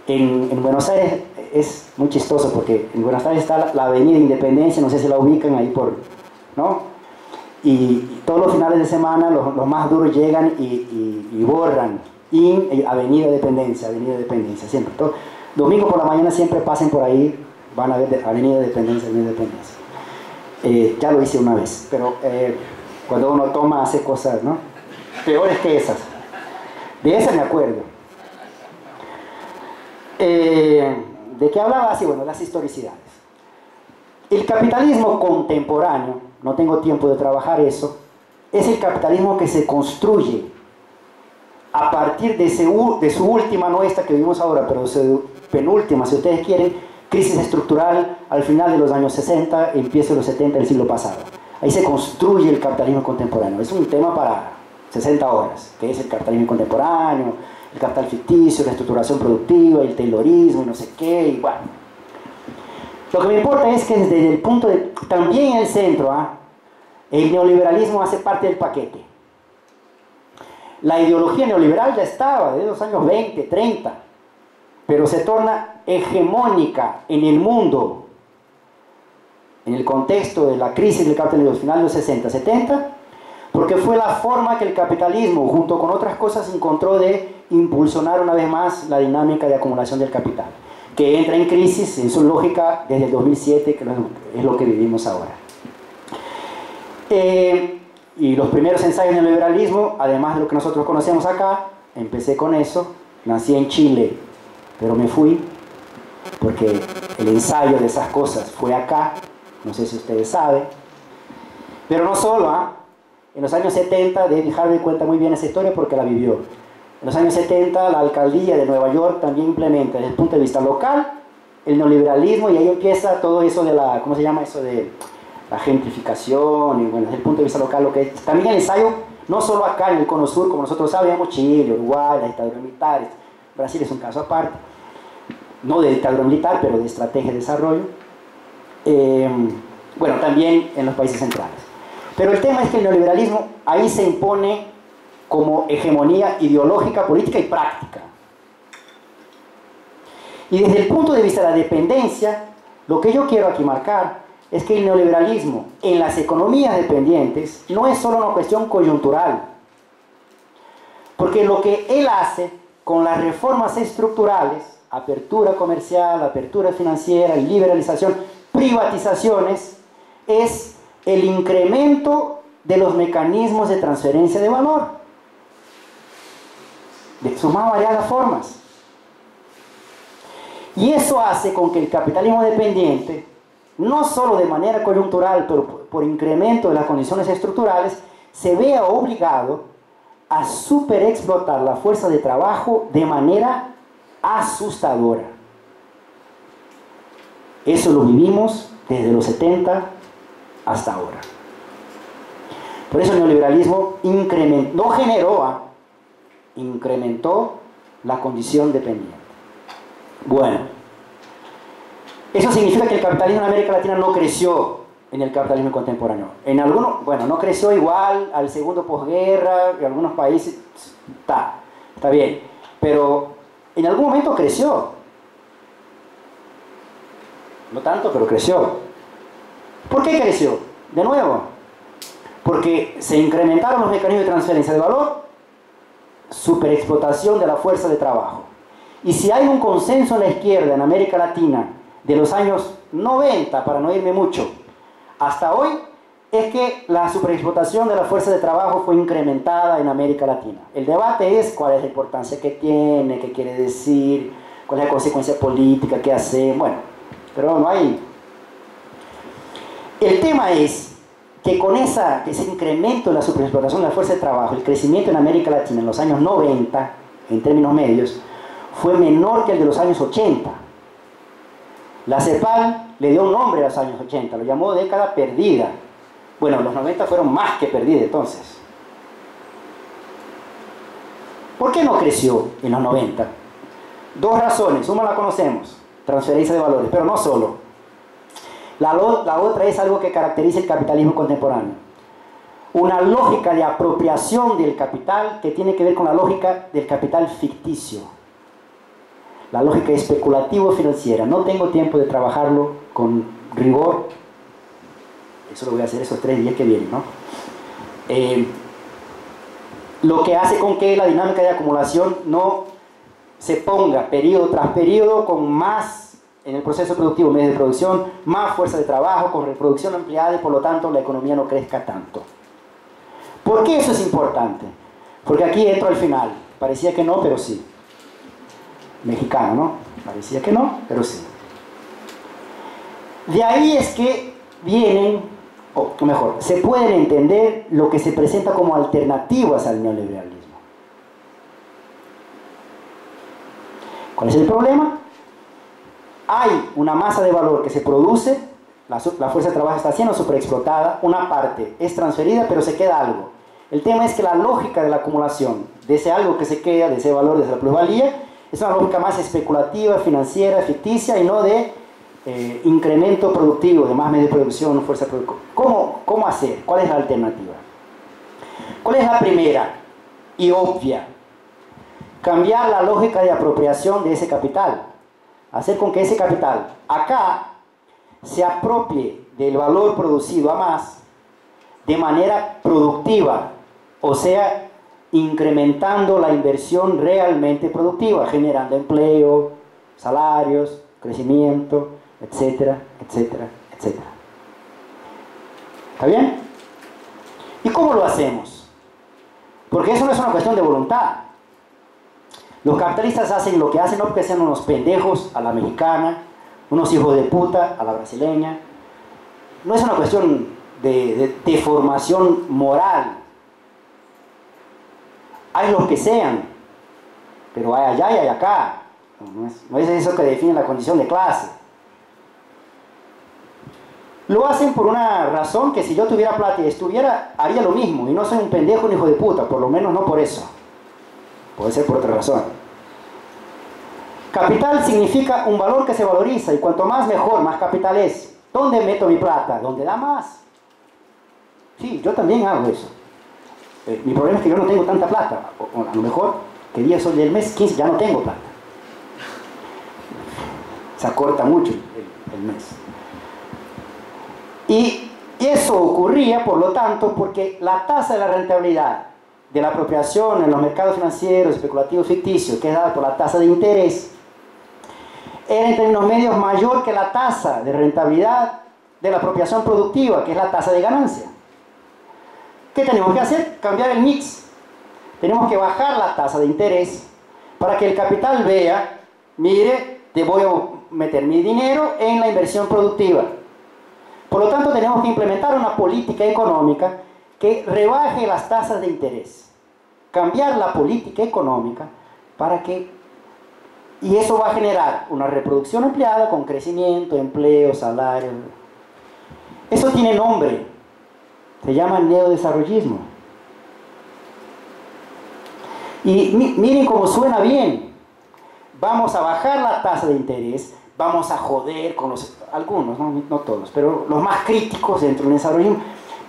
En Buenos Aires es muy chistoso porque en Buenos Aires está la avenida Independencia, no sé si la ubican ahí ¿no? Y todos los finales de semana los más duros llegan y borran avenida Dependencia, siempre. Domingo por la mañana siempre pasen por ahí, van a ver avenida Dependencia. Ya lo hice una vez, pero cuando uno toma hace cosas, ¿no? Peores que esas. De esa me acuerdo. ¿De qué hablaba? Sí, bueno, las historicidades. El capitalismo contemporáneo, no tengo tiempo de trabajar eso, es el capitalismo que se construye a partir de su última, no esta que vivimos ahora, pero su penúltima, si ustedes quieren, crisis estructural al final de los años 60, empieza en los 70 del siglo pasado. Ahí se construye el capitalismo contemporáneo. Es un tema para 60 horas, que es el capitalismo contemporáneo, el capital ficticio, la estructuración productiva, el taylorismo y no sé qué, y bueno. Lo que me importa es que desde el punto de... También en el centro, el neoliberalismo hace parte del paquete. La ideología neoliberal ya estaba desde los años 20, 30, pero se torna hegemónica en el mundo, en el contexto de la crisis del capitalismo final de los 60, 70, porque fue la forma que el capitalismo, junto con otras cosas, encontró de impulsionar una vez más la dinámica de acumulación del capital, que entra en crisis en su lógica desde el 2007, que es lo que vivimos ahora. Y los primeros ensayos del neoliberalismo, además de lo que nosotros conocemos acá, empecé con eso, nací en Chile, pero me fui, porque el ensayo de esas cosas fue acá, no sé si ustedes saben, pero no solo, en los años 70, David Harvey cuenta muy bien esa historia porque la vivió. En los años 70, la alcaldía de Nueva York también implementa, desde el punto de vista local, el neoliberalismo, y ahí empieza todo eso de la, ¿cómo se llama eso? De la gentrificación, y bueno, desde el punto de vista local, lo que es. También el ensayo, no solo acá en el Cono Sur, como nosotros sabemos, Chile, Uruguay, las dictaduras militares, Brasil es un caso aparte, no de dictadura militar, pero de estrategia de desarrollo. Bueno, también en los países centrales. Pero el tema es que el neoliberalismo ahí se impone como hegemonía ideológica, política y práctica. Y desde el punto de vista de la dependencia, lo que yo quiero aquí marcar es que el neoliberalismo en las economías dependientes no es solo una cuestión coyuntural, porque lo que él hace con las reformas estructurales, apertura comercial, apertura financiera, liberalización, privatizaciones, es el incremento de los mecanismos de transferencia de valor, de sus más variadas formas. Y eso hace con que el capitalismo dependiente, no solo de manera coyuntural, pero por incremento de las condiciones estructurales, se vea obligado a superexplotar la fuerza de trabajo de manera asustadora. Eso lo vivimos desde los 70 hasta ahora. Por eso el neoliberalismo no generó, incrementó la condición dependiente. Bueno, eso significa que el capitalismo en América Latina no creció en el capitalismo contemporáneo. En algunos, bueno, no creció igual al segundo posguerra, en algunos países, está bien, pero en algún momento creció. No tanto, pero creció. ¿Por qué creció? De nuevo, porque se incrementaron los mecanismos de transferencia de valor, superexplotación de la fuerza de trabajo. Y si hay un consenso en la izquierda en América Latina de los años 90, para no irme mucho, hasta hoy, es que la superexplotación de la fuerza de trabajo fue incrementada en América Latina. El debate es cuál es la importancia que tiene, qué quiere decir, cuál es la consecuencia política, qué hace, bueno, pero no hay. El tema es que con ese incremento de la superexplotación de la fuerza de trabajo, el crecimiento en América Latina en los años 90, en términos medios, fue menor que el de los años 80. La CEPAL le dio un nombre a los años 80, lo llamó década perdida. Bueno, los 90 fueron más que perdidos entonces. ¿Por qué no creció en los 90? Dos razones, una la conocemos, transferencia de valores, pero no solo. La otra es algo que caracteriza el capitalismo contemporáneo. Una lógica de apropiación del capital que tiene que ver con la lógica del capital ficticio. La lógica especulativo-financiera. No tengo tiempo de trabajarlo con rigor. Eso lo voy a hacer esos 3 días que vienen, ¿no? Lo que hace con que la dinámica de acumulación no se ponga periodo tras periodo con más, en el proceso productivo, medios de producción, más fuerza de trabajo, con reproducción ampliada y por lo tanto la economía no crezca tanto. ¿Por qué eso es importante? Porque aquí entro al final. Parecía que no, pero sí. Mexicano, ¿no? Parecía que no, pero sí. De ahí es que vienen, o mejor, se pueden entender lo que se presenta como alternativas al neoliberalismo. ¿Cuál es el problema? Hay una masa de valor que se produce, la fuerza de trabajo está siendo superexplotada, una parte es transferida, pero se queda algo. El tema es que la lógica de la acumulación, de ese algo que se queda, de ese valor, de esa plusvalía, es una lógica más especulativa, financiera, ficticia y no de incremento productivo, de más medios de producción, fuerza productiva. ¿Cómo hacer? ¿Cuál es la alternativa? ¿Cuál es la primera y obvia? Cambiar la lógica de apropiación de ese capital. Hacer con que ese capital acá se apropie del valor producido a más de manera productiva, o sea, incrementando la inversión realmente productiva, generando empleo, salarios, crecimiento, etcétera, etcétera, etcétera. ¿Está bien? ¿Y cómo lo hacemos? Porque eso no es una cuestión de voluntad. Los capitalistas hacen lo que hacen no porque sean unos pendejos a la mexicana, unos hijos de puta a la brasileña. No es una cuestión de deformación moral. Hay los que sean, pero hay allá y hay acá. No es eso que define la condición de clase. Lo hacen por una razón que si yo tuviera plata y estuviera, haría lo mismo. Y no soy un pendejo ni hijo de puta, por lo menos no por eso. Puede ser por otra razón. Capital significa un valor que se valoriza y cuanto más mejor, más capital es. ¿Dónde meto mi plata? ¿Dónde da más? Sí, yo también hago eso. Mi problema es que yo no tengo tanta plata. O a lo mejor que día soy del mes 15 ya no tengo plata. Se acorta mucho el mes. Y eso ocurría, por lo tanto, porque la tasa de la rentabilidad de la apropiación en los mercados financieros, especulativos, ficticios, que es dada por la tasa de interés, era en términos medios mayor que la tasa de rentabilidad de la apropiación productiva, que es la tasa de ganancia. ¿Qué tenemos que hacer? Cambiar el mix. Tenemos que bajar la tasa de interés para que el capital vea, mire, te voy a meter mi dinero en la inversión productiva. Por lo tanto, tenemos que implementar una política económica que rebaje las tasas de interés. cambiar la política económica para que, y eso va a generar una reproducción ampliada con crecimiento, empleo, salario. Eso tiene nombre, se llama neodesarrollismo. Y miren cómo suena bien. Vamos a bajar la tasa de interés, vamos a joder con algunos, no todos, pero los más críticos dentro del desarrollismo.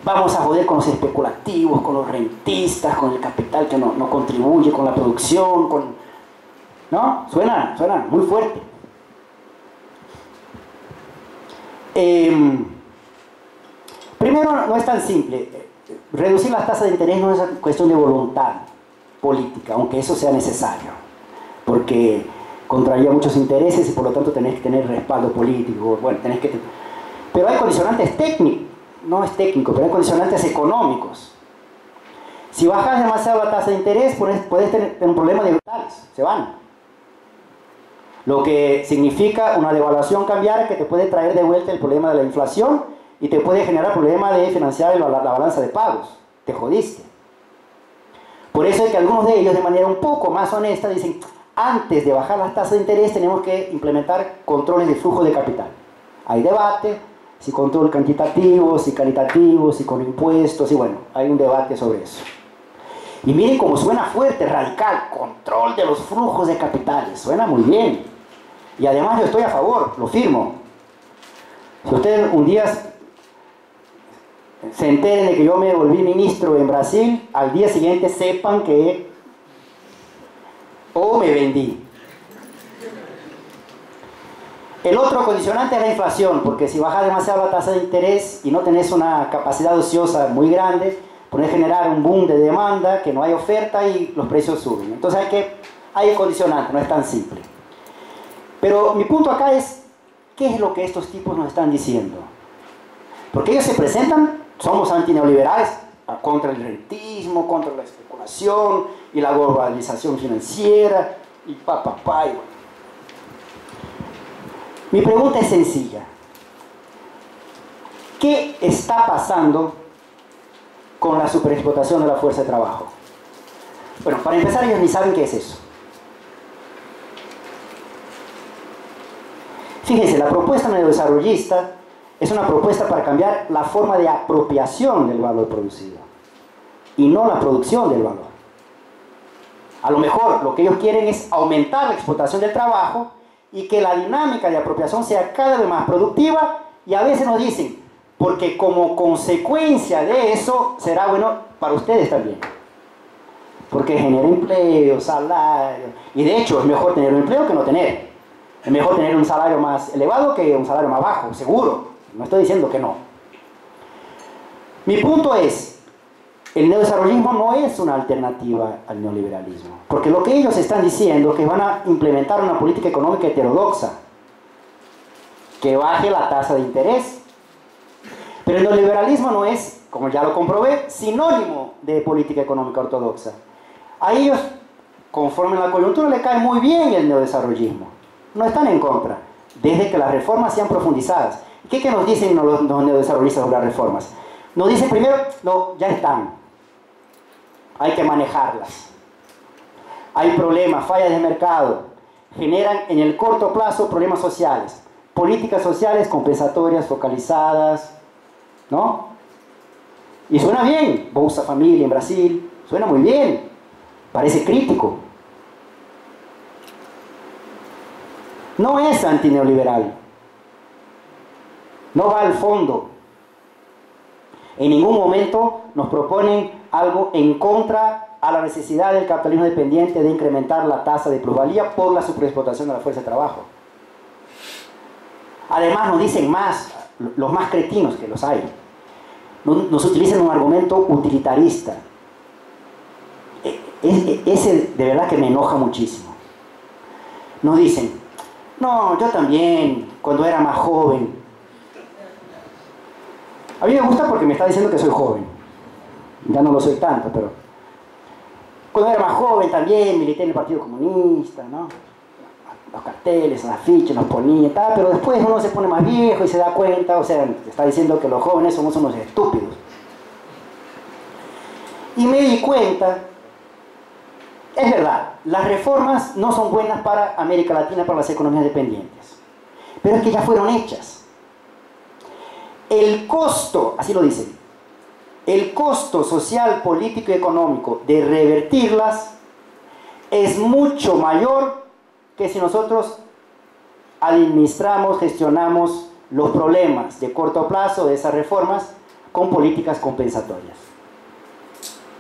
Vamos a joder con los especulativos, con los rentistas, con el capital que no contribuye con la producción, ¿no? Suena muy fuerte. Primero, no es tan simple. Reducir las tasas de interés no es cuestión de voluntad política, aunque eso sea necesario, porque contraría muchos intereses y por lo tanto tenés que tener respaldo político. Bueno, pero hay condicionantes técnicos. No es técnico, pero hay condicionantes económicos. Si bajas demasiado la tasa de interés, puedes tener un problema de brutales, se van. Lo que significa una devaluación cambiaria que te puede traer de vuelta el problema de la inflación y te puede generar problema de financiar la balanza de pagos. Te jodiste. Por eso es que algunos de ellos, de manera un poco más honesta, dicen: antes de bajar las tasas de interés tenemos que implementar controles de flujo de capital. Hay debate, si control cuantitativo, si calitativo, si con impuestos, y bueno, hay un debate sobre eso. Y miren cómo suena fuerte, radical: control de los flujos de capitales. Suena muy bien. Y además yo estoy a favor, lo firmo. Si ustedes un día se enteren de que yo me volví ministro en Brasil, al día siguiente sepan que me vendí. El otro condicionante es la inflación, porque si bajas demasiado la tasa de interés y no tenés una capacidad ociosa muy grande, puedes generar un boom de demanda, que no hay oferta y los precios suben. Entonces hay condicionante, no es tan simple. Pero mi punto acá es: ¿qué es lo que estos tipos nos están diciendo? Porque ellos se presentan, somos antineoliberales, contra el rentismo, contra la especulación y la globalización financiera y y bueno. Mi pregunta es sencilla: ¿qué está pasando con la superexplotación de la fuerza de trabajo? Bueno, para empezar, ellos ni saben qué es eso. Fíjense, la propuesta neodesarrollista es una propuesta para cambiar la forma de apropiación del valor producido y no la producción del valor. A lo mejor lo que ellos quieren es aumentar la explotación del trabajo y que la dinámica de apropiación sea cada vez más productiva, y a veces nos dicen: porque como consecuencia de eso será bueno para ustedes también, porque genera empleo, salario, y de hecho es mejor tener un empleo que no tener. Es mejor tener un salario más elevado que un salario más bajo, seguro. No estoy diciendo que no. Mi punto es: el neodesarrollismo no es una alternativa al neoliberalismo, porque lo que ellos están diciendo es que van a implementar una política económica heterodoxa que baje la tasa de interés. Pero el neoliberalismo no es, como ya lo comprobé, sinónimo de política económica ortodoxa. A ellos, conforme la coyuntura, le cae muy bien el neodesarrollismo. No están en contra, desde que las reformas sean profundizadas. ¿Qué nos dicen los neodesarrollistas sobre las reformas? Nos dicen primero: no, ya están, hay que manejarlas. Hay problemas, fallas de mercado, generan en el corto plazo problemas sociales, políticas sociales compensatorias, focalizadas, ¿no? Y suena bien, Bolsa Familia en Brasil, suena muy bien, parece crítico. No es antineoliberal, no va al fondo. En ningún momento nos proponen algo en contra a la necesidad del capitalismo dependiente de incrementar la tasa de plusvalía por la superexplotación de la fuerza de trabajo. Además nos dicen más, los más cretinos que los hay, nos utilizan un argumento utilitarista. Ese de verdad que me enoja muchísimo. Nos dicen: no, yo también, cuando era más joven. A mí me gusta porque me está diciendo que soy joven. Ya no lo soy tanto, pero cuando era más joven también milité en el Partido Comunista, ¿no? Los carteles, las afiches, los ponía, tal, pero después uno se pone más viejo y se da cuenta, o sea, está diciendo que los jóvenes somos unos estúpidos. Y me di cuenta Es verdad, las reformas no son buenas para América Latina, para las economías dependientes, pero es que ya fueron hechas. El costo, así lo dicen, el costo social, político y económico de revertirlas es mucho mayor que si nosotros administramos, gestionamos los problemas de corto plazo de esas reformas con políticas compensatorias.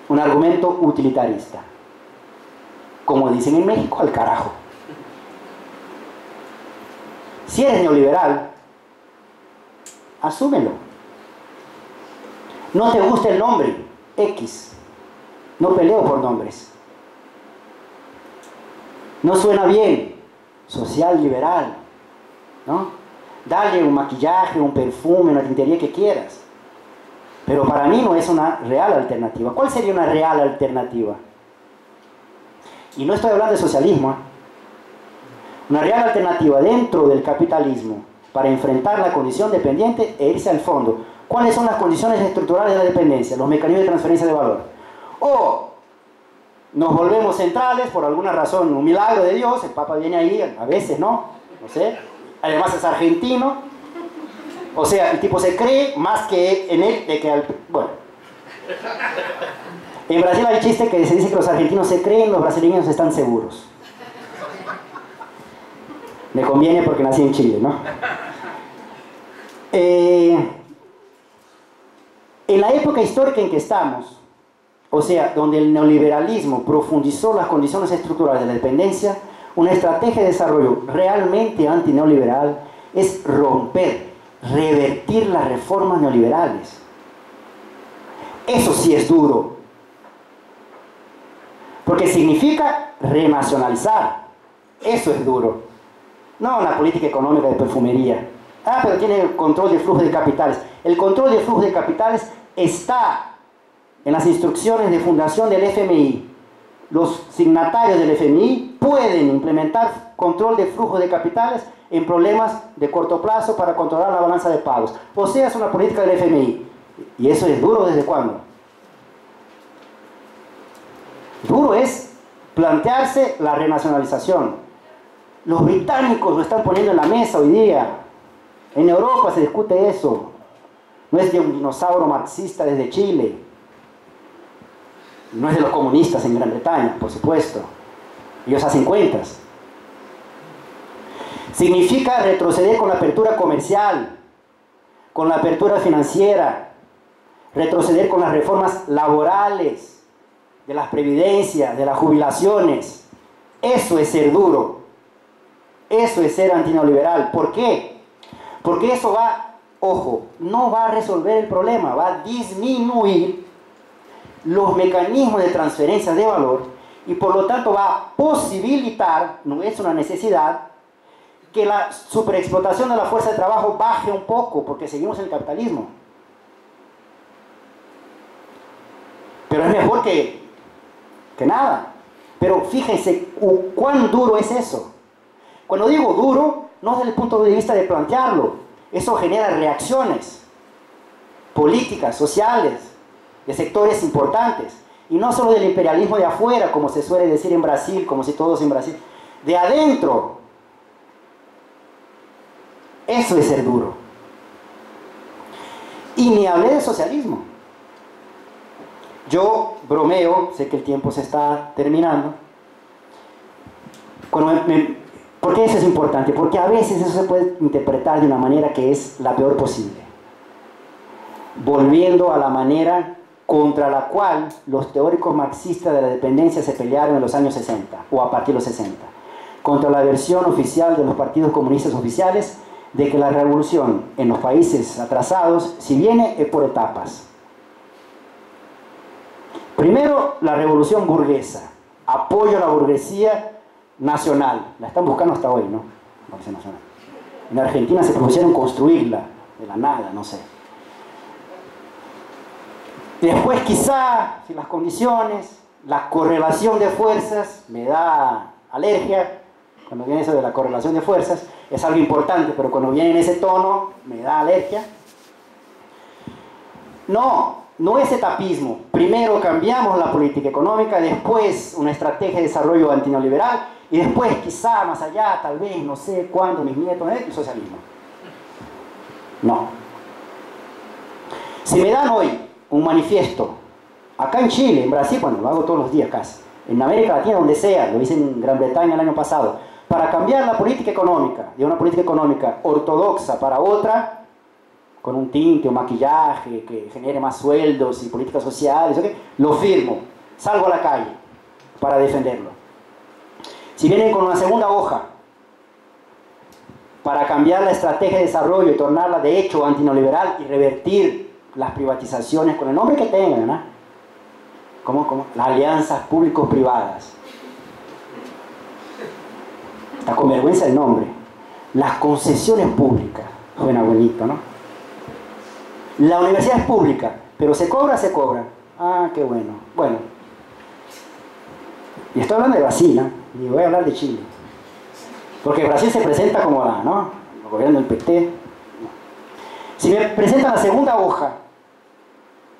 Un argumento utilitarista. Como dicen en México, al carajo. Si eres neoliberal, asúmelo. No te gusta el nombre, X. No peleo por nombres. No suena bien, social liberal, ¿no? Dale un maquillaje, un perfume, una tintería que quieras. Pero para mí no es una real alternativa. ¿Cuál sería una real alternativa? Y no estoy hablando de socialismo, ¿eh? Una real alternativa dentro del capitalismo para enfrentar la condición dependiente e irse al fondo. ¿Cuáles son las condiciones estructurales de la dependencia? Los mecanismos de transferencia de valor. O nos volvemos centrales por alguna razón, un milagro de Dios, el Papa viene ahí, a veces no sé, además es argentino, o sea, el tipo se cree más que en él, de que al... Bueno, en Brasil hay chiste que se dice que los argentinos se creen, los brasileños están seguros. Me conviene porque nací en Chile, ¿no? En la época histórica en que estamos, o sea, donde el neoliberalismo profundizó las condiciones estructurales de la dependencia, una estrategia de desarrollo realmente antineoliberal es romper, revertir las reformas neoliberales. Eso sí es duro, porque significa renacionalizar. Eso es duro. No una política económica de perfumería. Ah, pero tiene control de flujo de capitales. El control de flujo de capitales está en las instrucciones de fundación del FMI. Los signatarios del FMI pueden implementar control de flujo de capitales en problemas de corto plazo para controlar la balanza de pagos. O sea, es una política del FMI. ¿Y eso es duro desde cuándo? Duro es plantearse la renacionalización. Los británicos lo están poniendo en la mesa hoy día. En Europa se discute eso. No es de un dinosaurio marxista desde Chile. No es de los comunistas en Gran Bretaña, por supuesto. Ellos hacen cuentas. Significa retroceder con la apertura comercial, con la apertura financiera, retroceder con las reformas laborales, de las previdencias, de las jubilaciones. Eso es ser duro. Eso es ser antineoliberal. ¿Por qué? Porque eso va, ojo, no va a resolver el problema, va a disminuir los mecanismos de transferencia de valor y por lo tanto va a posibilitar, no es una necesidad, que la superexplotación de la fuerza de trabajo baje un poco, porque seguimos en el capitalismo. Pero es mejor que nada. Pero fíjense cuán duro es eso. Cuando digo duro, no desde el punto de vista de plantearlo. Eso genera reacciones políticas, sociales, de sectores importantes. Y no solo del imperialismo de afuera, como se suele decir en Brasil, como si todos en Brasil. De adentro. Eso es ser duro. Y ni hablé de socialismo. Yo bromeo, sé que el tiempo se está terminando. ¿Por qué eso es importante? Porque a veces eso se puede interpretar de una manera que es la peor posible. Volviendo a la manera contra la cual los teóricos marxistas de la dependencia se pelearon en los años 60, o a partir de los 60. Contra la versión oficial de los partidos comunistas oficiales de que la revolución en los países atrasados, si viene, es por etapas. Primero, la revolución burguesa, apoyo a la burguesía nacional, la están buscando hasta hoy, ¿no? En Argentina se propusieron construirla, de la nada, no sé. Después quizá, si las condiciones, la correlación de fuerzas, me da alergia, cuando viene eso de la correlación de fuerzas, es algo importante, pero cuando viene en ese tono, me da alergia. No, no es etapismo. Primero cambiamos la política económica, después una estrategia de desarrollo antineoliberal y después quizá más allá, tal vez, no sé cuándo, mis nietos, el socialismo. No. Si me dan hoy un manifiesto, acá en Chile, en Brasil, bueno, lo hago todos los días casi, en América Latina, donde sea, lo hice en Gran Bretaña el año pasado, para cambiar la política económica, de una política económica ortodoxa para otra, con un tinte o maquillaje que genere más sueldos y políticas sociales, ¿okay? Lo firmo, salgo a la calle para defenderlo. Si vienen con una segunda hoja para cambiar la estrategia de desarrollo y tornarla de hecho antineoliberal y revertir las privatizaciones con el nombre que tengan, ¿no? ¿Cómo? Las alianzas público-privadas. Está con vergüenza el nombre. Las concesiones públicas. Suena bonito, ¿no? La universidad es pública, pero se cobra. Ah, qué bueno. Bueno. Y estoy hablando de Brasil, ¿no? Y voy a hablar de Chile. Porque Brasil se presenta como ¿no? El gobierno del PT. Si me presentan la segunda hoja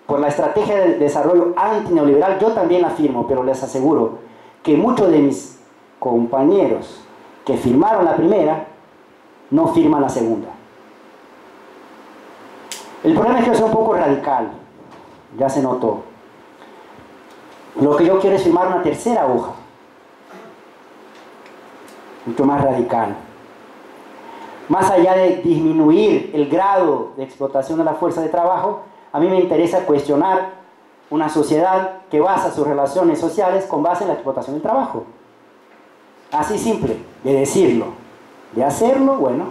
por la estrategia de desarrollo antineoliberal, yo también la firmo, pero les aseguro que muchos de mis compañeros que firmaron la primera no firman la segunda. El problema es que yo soy un poco radical, ya se notó. Lo que yo quiero es firmar una tercera hoja, mucho más radical. Más allá de disminuir el grado de explotación de la fuerza de trabajo, a mí me interesa cuestionar una sociedad que basa sus relaciones sociales con base en la explotación del trabajo. Así simple, de decirlo. De hacerlo, bueno.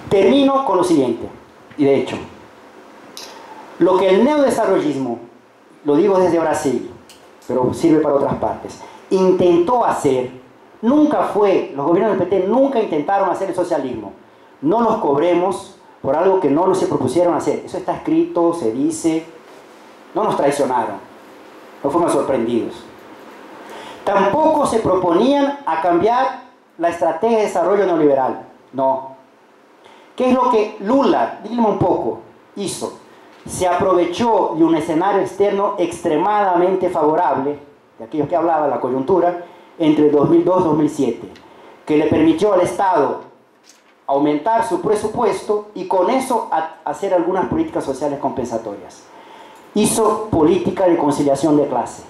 Termino con lo siguiente, y de hecho, lo que el neodesarrollismo, lo digo desde Brasil, pero sirve para otras partes, intentó hacer, nunca fue, los gobiernos del PT nunca intentaron hacer el socialismo. No los cobremos por algo que no se propusieron hacer. Eso está escrito, se dice, no nos traicionaron, no fuimos sorprendidos. Tampoco se proponían a cambiar la estrategia de desarrollo neoliberal, no. ¿Qué es lo que Lula, dígame un poco, hizo? Se aprovechó de un escenario externo extremadamente favorable, de aquellos que hablaba la coyuntura, entre 2002 y 2007, que le permitió al Estado aumentar su presupuesto y con eso hacer algunas políticas sociales compensatorias. Hizo política de conciliación de clase.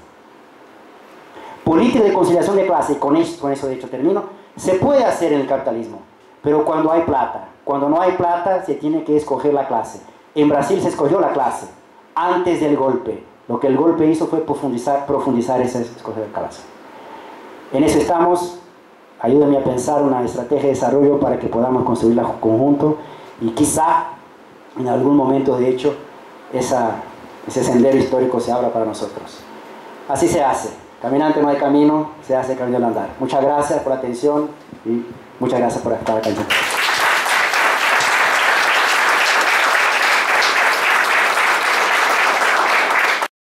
Política de conciliación de clase, y con eso de hecho termino, se puede hacer en el capitalismo, pero cuando hay plata. Cuando no hay plata, se tiene que escoger la clase. En Brasil se escogió la clase antes del golpe. Lo que el golpe hizo fue profundizar esa escoger la clase. En eso estamos. Ayúdenme a pensar una estrategia de desarrollo para que podamos construirla conjunto y quizá en algún momento, de hecho, ese sendero histórico se abra para nosotros. Así se hace. Caminante no hay camino, se hace camino al andar. Muchas gracias por la atención y muchas gracias por estar acá.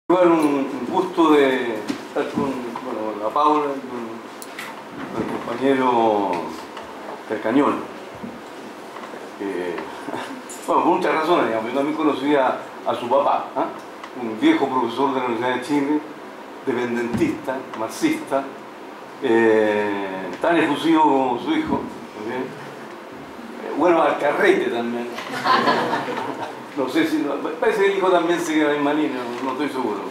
Bueno, un gusto de estar con la Paula, con el compañero Carcañol. Bueno, por muchas razones, digamos. Yo también conocía a su papá, un viejo profesor de la Universidad de Chile, dependentista, marxista, tan efusivo como su hijo, bueno al carrete también. No sé si, parece que el hijo también sigue la misma línea, no estoy seguro.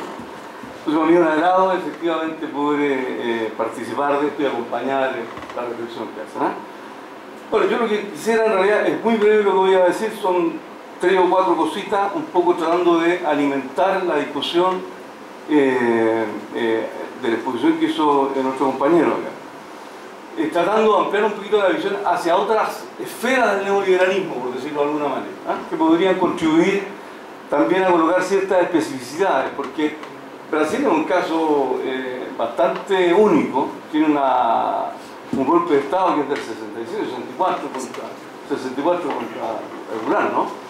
Entonces, para mí es un agrado efectivamente poder participar de esto y acompañar la reflexión que hacen. Bueno, yo lo que quisiera en realidad es muy breve lo que voy a decir, son 3 o 4 cositas, un poco tratando de alimentar la discusión de la exposición que hizo nuestro compañero acá. Tratando de ampliar un poquito la visión hacia otras esferas del neoliberalismo, por decirlo de alguna manera, que podrían contribuir también a colocar ciertas especificidades, porque Brasil es un caso bastante único, tiene un golpe de Estado que es del 64 contra regular, ¿no?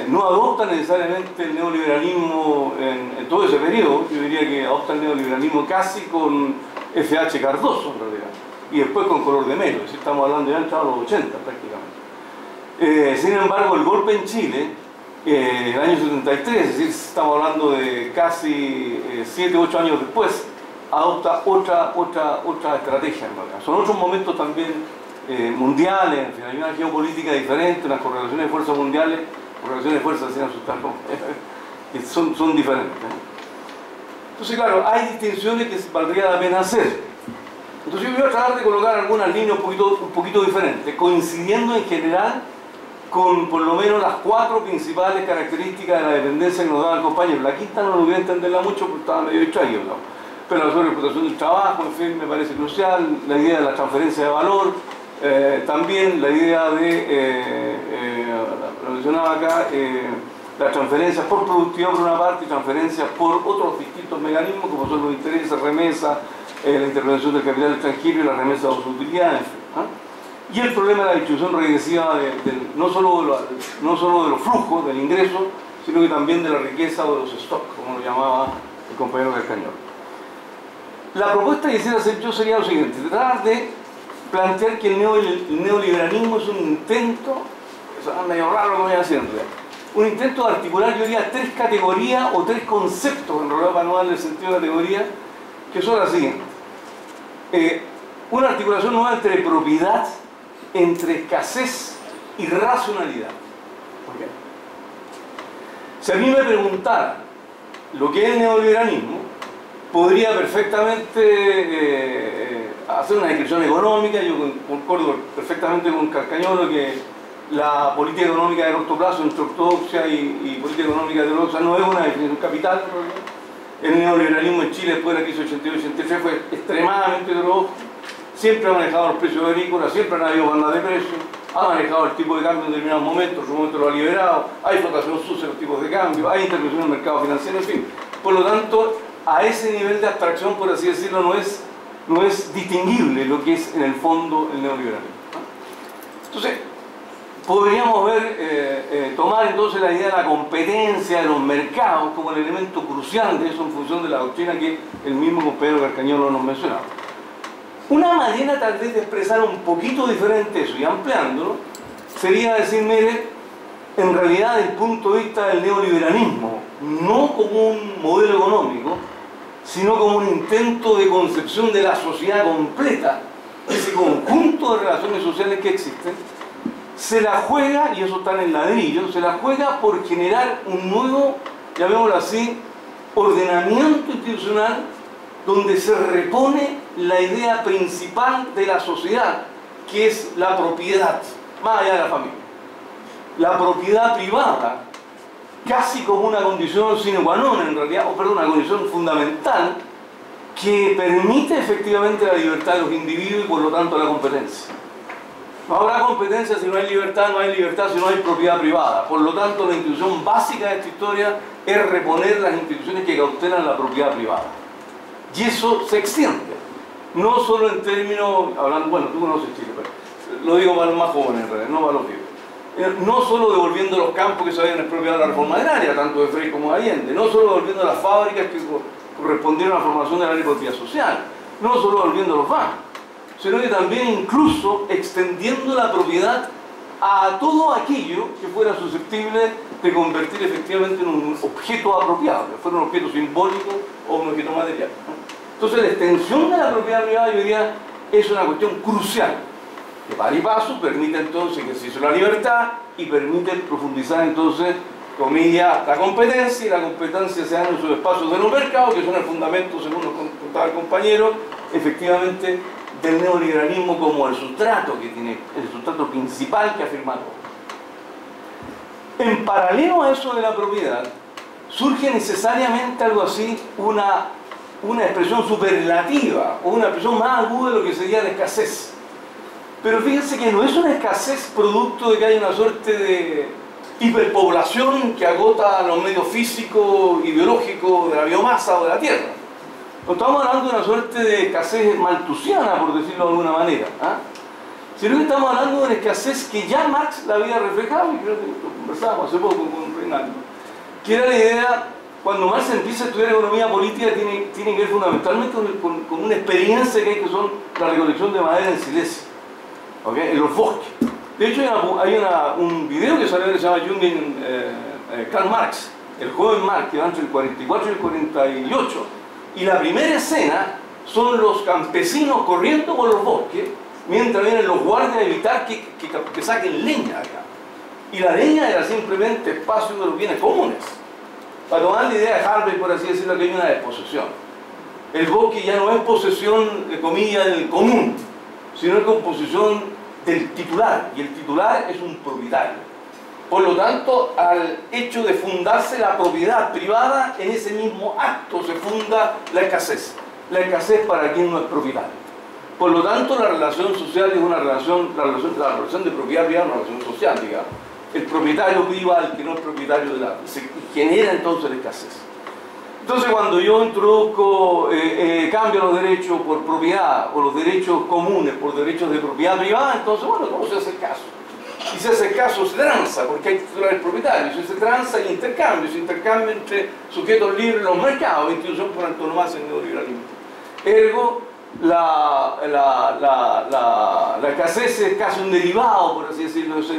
No adopta necesariamente el neoliberalismo en todo ese periodo, yo diría que adopta el neoliberalismo casi con F.H. Cardoso en realidad, y después con color de melo, estamos hablando ya de los 80 prácticamente. Sin embargo, el golpe en Chile el año 73, es decir, estamos hablando de casi 7 u 8 años después, adopta otra estrategia en realidad. Son otros momentos también mundiales, en fin, hay una geopolítica diferente, unas correlaciones de fuerzas mundiales, correlaciones de fuerzas sin asustar, que son diferentes. Entonces, claro, hay distinciones que valdría la pena hacer. Entonces yo voy a tratar de colocar algunas líneas un poquito diferentes, coincidiendo en general con por lo menos las 4 principales características de la dependencia que nos daba el compañero. La quinta no lo voy a entenderla mucho porque estaba medio distraído, ¿no? Pero la sobreexplotación del trabajo, en fin, me parece crucial, la idea de la transferencia de valor, también la idea de, lo mencionaba acá, las transferencias por productividad por una parte y transferencias por otros distintos mecanismos como son los intereses, remesas, la intervención del capital extranjero y la remesa de sus utilidades, en fin, ¿eh? Y el problema de la distribución regresiva no solo de los flujos, del ingreso, sino que también de la riqueza o de los stocks, como lo llamaba el compañero Carcañol. La propuesta que quisiera hacer yo sería lo siguiente: tratar de plantear que el neoliberalismo es un intento, eso es medio raro lo que voy a decir en realidad, un intento de articular, yo diría, 3 categorías o 3 conceptos, en realidad para no darle el sentido de categoría, que son las siguientes. Una articulación nueva entre propiedad, entre escasez y racionalidad. ¿Okay? Si a mí me preguntara lo que es el neoliberalismo, podría perfectamente hacer una descripción económica. Yo concuerdo perfectamente con Carcañolo que la política económica de corto plazo entre ortodoxia y política económica heterodoxa no es una definición capital. El neoliberalismo en Chile después de la crisis 82-83 fue extremadamente heterodoxo, siempre ha manejado los precios agrícolas, siempre han habido bandas de precios, ha manejado el tipo de cambio en determinados momentos, en su momento lo ha liberado, hay flotación sucia en los tipos de cambio, hay intervención en el mercado financiero, en fin. Por lo tanto, a ese nivel de abstracción, por así decirlo, no es distinguible lo que es en el fondo el neoliberalismo. Entonces, podríamos tomar entonces la idea de la competencia de los mercados como el elemento crucial de eso en función de la doctrina que el mismo compañero Carcañolo nos mencionaba. Una manera tal vez de expresar un poquito diferente eso y ampliándolo sería decir, mire, en realidad desde el punto de vista del neoliberalismo, no como un modelo económico, sino como un intento de concepción de la sociedad completa, ese conjunto de relaciones sociales que existen, se la juega, y eso está en el ladrillo, se la juega por generar un nuevo, llamémoslo así, ordenamiento institucional donde se repone la idea principal de la sociedad, que es la propiedad, más allá de la familia. La propiedad privada, casi como una condición sine qua non, en realidad, o perdón, una condición fundamental que permite efectivamente la libertad de los individuos y por lo tanto la competencia. No habrá competencia si no hay libertad, no hay libertad si no hay propiedad privada. Por lo tanto, la institución básica de esta historia es reponer las instituciones que cautelan la propiedad privada. Y eso se extiende, no solo en términos, hablando, bueno, tú conoces Chile, pero lo digo para los más jóvenes en realidad, no para los viejos. No solo devolviendo los campos que se habían expropiado de la reforma agraria, tanto de Frei como de Allende, no solo devolviendo las fábricas que correspondieron a la formación de la ley de propiedad social, no solo devolviendo los bancos, sino que también incluso extendiendo la propiedad a todo aquello que fuera susceptible de convertir efectivamente en un objeto apropiado, que fuera un objeto simbólico o un objeto material. Entonces la extensión de la propiedad privada, yo diría, es una cuestión crucial, que par y paso permite entonces que se hizo la libertad y permite profundizar entonces, comillas, la competencia, y la competencia se da en esos espacios de los mercados, que son el fundamento, según nos contaba el compañero, efectivamente, del neoliberalismo como el sustrato que tiene, el sustrato principal que afirma todo. En paralelo a eso de la propiedad, surge necesariamente algo así, una expresión superlativa, o una expresión más aguda de lo que sería la escasez. Pero fíjense que no es una escasez producto de que hay una suerte de hiperpoblación que agota los medios físicos y biológicos de la biomasa o de la tierra. No estamos hablando de una suerte de escasez malthusiana, por decirlo de alguna manera, sino que estamos hablando de una escasez que ya Marx la había reflejado, y creo que lo conversábamos hace poco con Reinaldo, que era la idea, cuando Marx empieza a estudiar economía política, tiene que ver fundamentalmente con una experiencia que hay, que son la recolección de madera en Silesia, ¿okay? En los bosques. De hecho hay un video que salió que se llama Jungen Karl Marx, el joven Marx, que va entre el 44 y el 48, y la primera escena son los campesinos corriendo por los bosques, mientras vienen los guardias a evitar que saquen leña acá. Y la leña era simplemente espacio de los bienes comunes. Para tomar la idea de Harvey, por así decirlo, que hay una desposesión. El bosque ya no es posesión, de comillas, del común, sino es composición del titular, y el titular es un propietario. Por lo tanto, al hecho de fundarse la propiedad privada, en ese mismo acto se funda la escasez. La escasez para quien no es propietario. Por lo tanto, la relación social es una relación, la relación de propiedad privada es una relación social, digamos. El propietario priva al que no es propietario de la... Se genera entonces la escasez. Entonces, cuando yo introduzco, cambio los derechos por propiedad, o los derechos comunes por derechos de propiedad privada, entonces, bueno, ¿cómo se hace caso? Y si ese caso se transa, porque hay titulares propietarios, si se transa y intercambio, se intercambia entre sujetos libres en los mercados, institución por antonomasia en neoliberalismo. Ergo, la escasez es casi un derivado, por así decirlo, es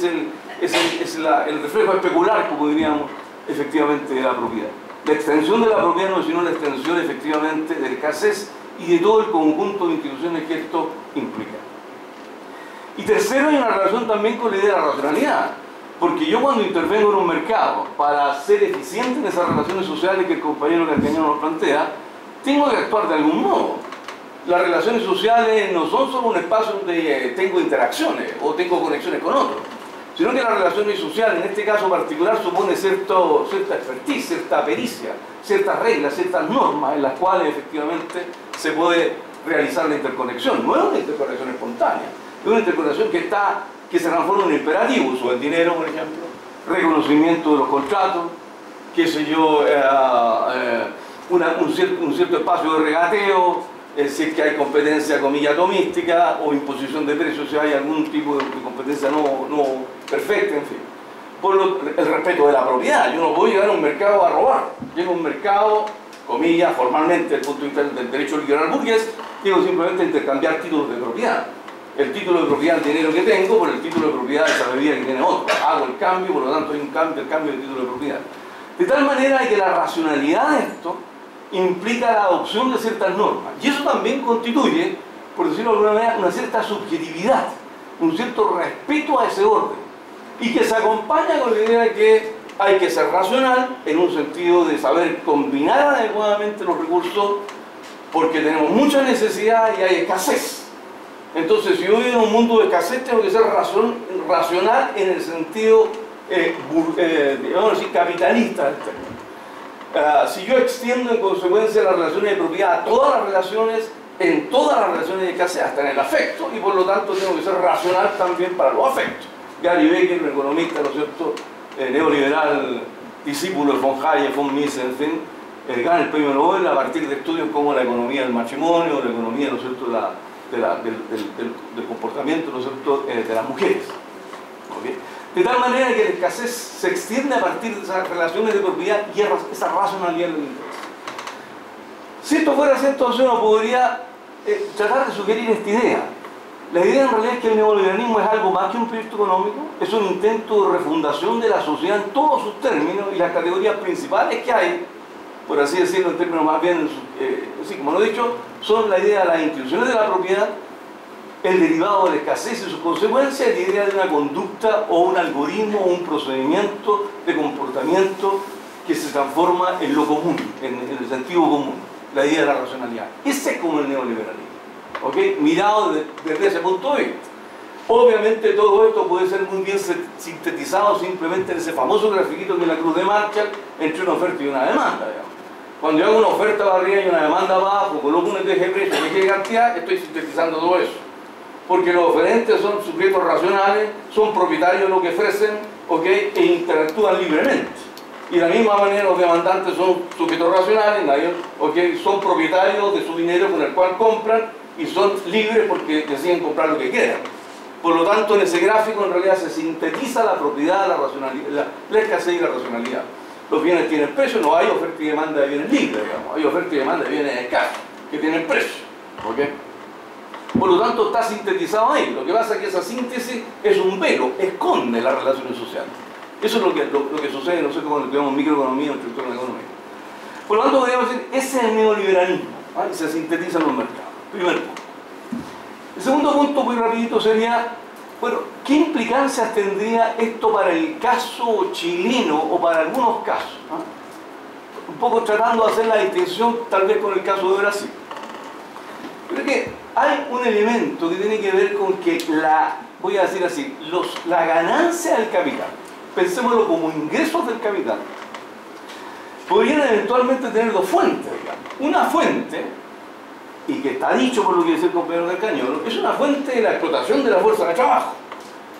el reflejo especular, como diríamos, efectivamente, de la propiedad. La extensión de la propiedad no es sino la extensión, efectivamente, de la escasez y de todo el conjunto de instituciones que esto implica. Y tercero, hay una relación también con la idea de la racionalidad, porque yo cuando intervengo en un mercado para ser eficiente en esas relaciones sociales que el compañero Carcañón nos plantea, tengo que actuar de algún modo. Las relaciones sociales no son solo un espacio donde tengo interacciones o tengo conexiones con otros, sino que las relaciones sociales, en este caso particular, supone cierta expertise, cierta pericia, ciertas reglas, ciertas normas en las cuales efectivamente se puede realizar la interconexión. No es una interconexión espontánea, es una interconexión que se transforma en imperativo, uso del dinero, por ejemplo, reconocimiento de los contratos, qué sé yo, un cierto espacio de regateo, si es que hay competencia, comilla, atomística, o imposición de precios, si hay algún tipo de competencia no perfecta, en fin. El respeto de la propiedad. Yo no puedo llegar a un mercado a robar. Llego a un mercado, comillas, formalmente, desde el punto de vista del derecho liberal burgués, digo simplemente intercambiar títulos de propiedad. El título de propiedad del dinero que tengo por el título de propiedad de esa bebida que tiene otro. Hago el cambio, por lo tanto hay un cambio de título de propiedad. De tal manera que la racionalidad de esto implica la adopción de ciertas normas. Y eso también constituye, por decirlo de alguna manera, una cierta subjetividad, un cierto respeto a ese orden. Y que se acompaña con la idea de que hay que ser racional en un sentido de saber combinar adecuadamente los recursos, porque tenemos mucha necesidad y hay escasez. Entonces, si yo vivo en un mundo de escasez, tengo que ser racional en el sentido, digamos así, capitalista del término. Si yo extiendo en consecuencia las relaciones de propiedad a todas las relaciones, en todas las relaciones de escasez, hasta en el afecto, y por lo tanto tengo que ser racional también para los afectos. Gary Becker, un economista, ¿no es cierto?, neoliberal, discípulo de von Hayek, von Mises, en fin, gana el premio Nobel a partir de estudios como la economía del matrimonio, la economía, ¿no es cierto?, del comportamiento, ¿no es cierto?, de las mujeres. ¿Okay? De tal manera que la escasez se extiende a partir de esas relaciones de propiedad y esa racionalidad del interés. Si esto fuera así, entonces uno podría tratar de sugerir esta idea. La idea en realidad es que el neoliberalismo es algo más que un proyecto económico, es un intento de refundación de la sociedad en todos sus términos y las categorías principales que hay, por así decirlo en términos más bien, así como lo he dicho, son la idea de las instituciones de la propiedad, el derivado de la escasez y sus consecuencias, y la idea de una conducta o un algoritmo o un procedimiento de comportamiento que se transforma en lo común, en el sentido común, la idea de la racionalidad. Ese es como el neoliberalismo, ¿okay? Mirado desde ese punto de vista. Obviamente todo esto puede ser muy bien sintetizado simplemente en ese famoso grafiquito de la cruz de Marshall entre una oferta y una demanda, digamos. Cuando yo hago una oferta para arriba y una demanda abajo, coloco un eje de precio, un eje de cantidad, estoy sintetizando todo eso. Porque los oferentes son sujetos racionales, son propietarios de lo que ofrecen, ¿okay?, e interactúan libremente. Y de la misma manera los demandantes son sujetos racionales, ¿okay?, son propietarios de su dinero con el cual compran y son libres porque deciden comprar lo que quieran. Por lo tanto, en ese gráfico en realidad se sintetiza la propiedad, la racionalidad, la escasez y la racionalidad. Los bienes tienen precio, no hay oferta y demanda de bienes libres, digamos. Hay oferta y demanda de bienes escasos, que tienen precio. ¿Okay? Por lo tanto, está sintetizado ahí. Lo que pasa es que esa síntesis es un velo, esconde las relaciones sociales. Eso es lo que sucede, no sé cómo le llamamos microeconomía o estructura de la economía. Por lo tanto, podríamos decir, ese es el neoliberalismo, ¿vale? Y se sintetiza en los mercados. Primer punto. El segundo punto, muy rapidito, sería, bueno, ¿qué implicancias tendría esto para el caso chileno o para algunos casos? Un poco tratando de hacer la distinción tal vez con el caso de Brasil. Creo que hay un elemento que tiene que ver con que voy a decir así, la ganancia del capital, pensémoslo como ingresos del capital, podrían eventualmente tener dos fuentes, digamos. Una fuente, y que está dicho por lo que dice el compañero del Cañolo, es una fuente de la explotación de la fuerza de trabajo.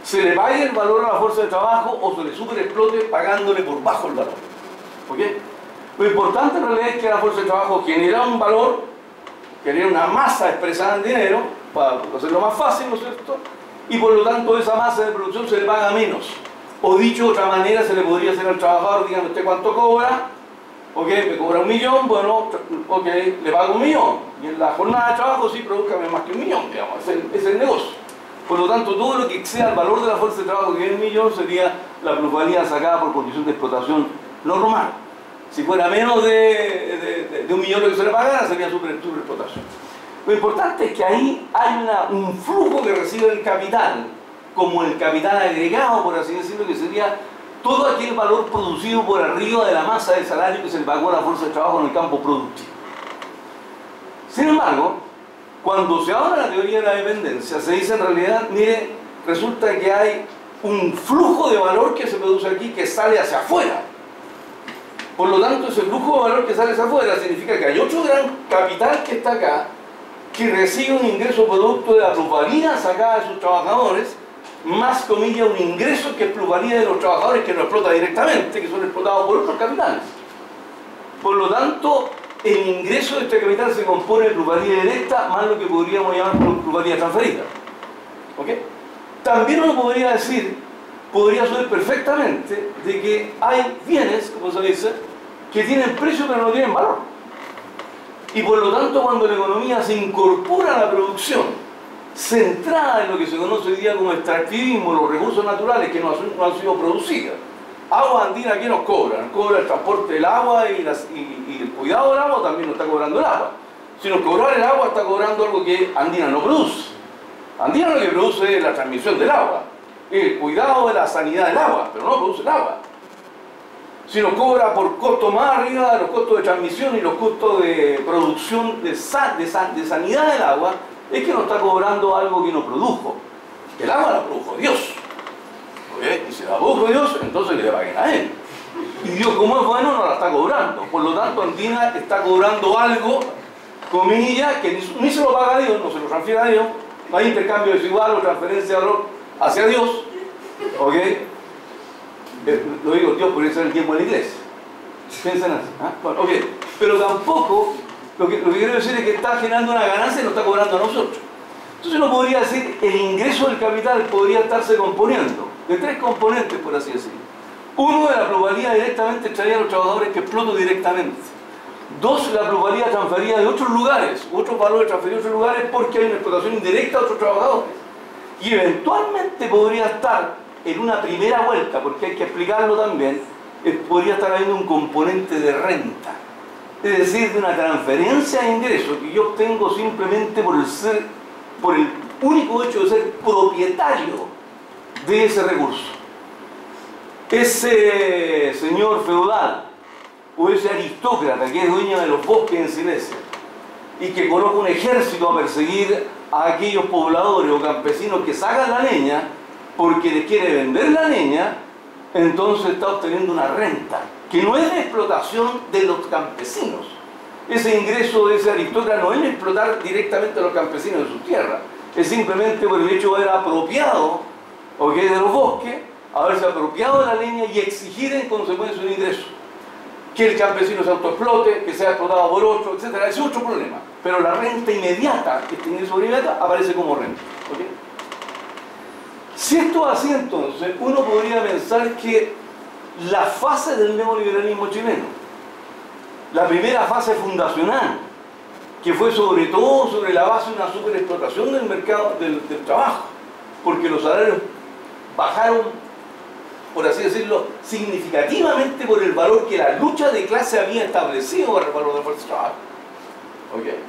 Se le pague el valor a la fuerza de trabajo o se le superexplote pagándole por bajo el valor. ¿Ok? Lo importante en realidad es que la fuerza de trabajo genera un valor, genera una masa expresada en dinero, para hacerlo más fácil, ¿no es cierto? Y por lo tanto esa masa de producción se le paga menos. O dicho de otra manera, se le podría hacer al trabajador, dígame usted cuánto cobra, ok, me cobra 1 millón, bueno, ok, le pago 1 millón. Y en la jornada de trabajo sí, prodúzcame más que 1 millón, digamos, es el negocio. Por lo tanto, todo lo que exceda el valor de la fuerza de trabajo que es 1 millón sería la plusvalía sacada por condición de explotación normal. Si fuera menos de 1 millón lo que se le pagara, sería superexplotación. Lo importante es que ahí hay un flujo que recibe el capital, como el capital agregado, por así decirlo, que sería todo aquel valor producido por arriba de la masa de salario que se le pagó a la fuerza de trabajo en el campo productivo. Sin embargo, cuando se habla de la teoría de la dependencia, se dice en realidad, mire, resulta que hay un flujo de valor que se produce aquí que sale hacia afuera. Por lo tanto, ese flujo de valor que sale hacia afuera significa que hay otro gran capital que está acá, que recibe un ingreso producto de la plusvalía sacada de sus trabajadores, más comillas un ingreso que es plusvalía de los trabajadores que no explota directamente, que son explotados por otros capitales. Por lo tanto, el ingreso de este capital se compone de plusvalía directa más lo que podríamos llamar plusvalía transferida. ¿Ok? También uno podría decir, podría ser perfectamente, de que hay bienes, como se dice, que tienen precio pero no tienen valor. Y por lo tanto, cuando la economía se incorpora a la producción, centrada en lo que se conoce hoy día como extractivismo, los recursos naturales que no han sido producidos. Agua andina, ¿qué nos cobra? Nos cobra el transporte del agua y el cuidado del agua, también nos está cobrando el agua. Si nos cobrara el agua, está cobrando algo que Andina no produce. Andina lo que produce es la transmisión del agua, el cuidado de la sanidad del agua, pero no produce el agua. Si nos cobra por costos más arriba de los costos de transmisión y los costos de producción de sanidad del agua, es que nos está cobrando algo que no produjo. El agua la produjo Dios. ¿Okay? Y si la produjo Dios, entonces le paguen a Él. Y Dios, como es bueno, no la está cobrando. Por lo tanto, Andina está cobrando algo, comillas, que ni se lo paga a Dios, no se lo transfiere a Dios. No hay intercambio desigual o transferencia de valor hacia Dios. ¿Ok? Lo digo, Dios podría ser el tiempo de la iglesia. Piensan así. ¿Ah? Bueno, ok. Pero tampoco, lo que quiero decir es que está generando una ganancia y nos está cobrando a nosotros. Entonces uno podría decir, el ingreso del capital podría estarse componiendo de 3 componentes, por así decirlo. Uno, de la plusvalía directamente extraída a los trabajadores que exploto directamente. 2, la plusvalía transferida de otros lugares, otros valores transferidos de otros lugares porque hay una explotación indirecta a otros trabajadores. Y eventualmente podría estar en una primera vuelta, porque hay que explicarlo también, podría estar habiendo un componente de renta. Es decir, de una transferencia de ingresos que yo obtengo simplemente por el único hecho de ser propietario de ese recurso. Ese señor feudal o ese aristócrata que es dueño de los bosques en Silesia y que coloca un ejército a perseguir a aquellos pobladores o campesinos que sacan la leña porque les quiere vender la leña, entonces está obteniendo una renta que no es de explotación de los campesinos. Ese ingreso de ese aristócrata no es explotar directamente a los campesinos de su tierra, es simplemente por el hecho de haber apropiado, ¿okay?, de los bosques, haberse apropiado de la leña y exigir en consecuencia un ingreso. Que el campesino se autoexplote, que sea explotado por otro, etc. Ese es otro problema. Pero la renta inmediata, este ingreso inmediato, aparece como renta. ¿Okay? Si esto es así, entonces, uno podría pensar que la fase del neoliberalismo chileno, la primera fase fundacional, que fue sobre todo sobre la base de una superexplotación del mercado del trabajo, porque los salarios bajaron por así decirlo, significativamente por el valor que la lucha de clase había establecido para el valor de la fuerza de trabajo. ¿Okay?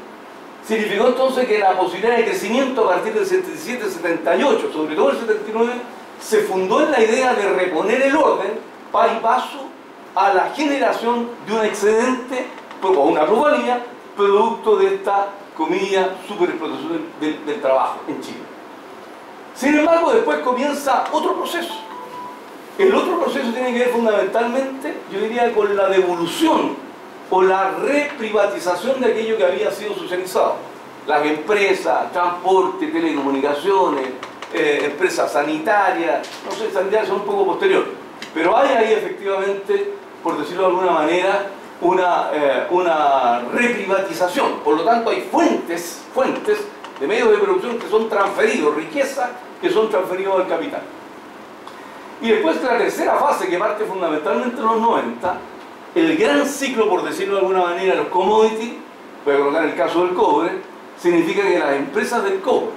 Significó entonces que la posibilidad de crecimiento a partir del 77, 78, sobre todo el 79, se fundó en la idea de reponer el orden para y paso a la generación de un excedente o una plusvalía producto de esta, comillas, superexplotación del trabajo en Chile. Sin embargo, después comienza otro proceso. El otro proceso tiene que ver fundamentalmente, yo diría, con la devolución o la reprivatización de aquello que había sido socializado. Las empresas, transporte, telecomunicaciones, empresas sanitarias, no sé, sanitarias son un poco posteriores, pero hay ahí efectivamente, por decirlo de alguna manera, una reprivatización. Por lo tanto, hay fuentes de medios de producción que son transferidos, riqueza que son transferidos al capital. Y después la tercera fase, que parte fundamentalmente en los 90, el gran ciclo, por decirlo de alguna manera, los commodities, voy a colocar el caso del cobre, significa que las empresas del cobre,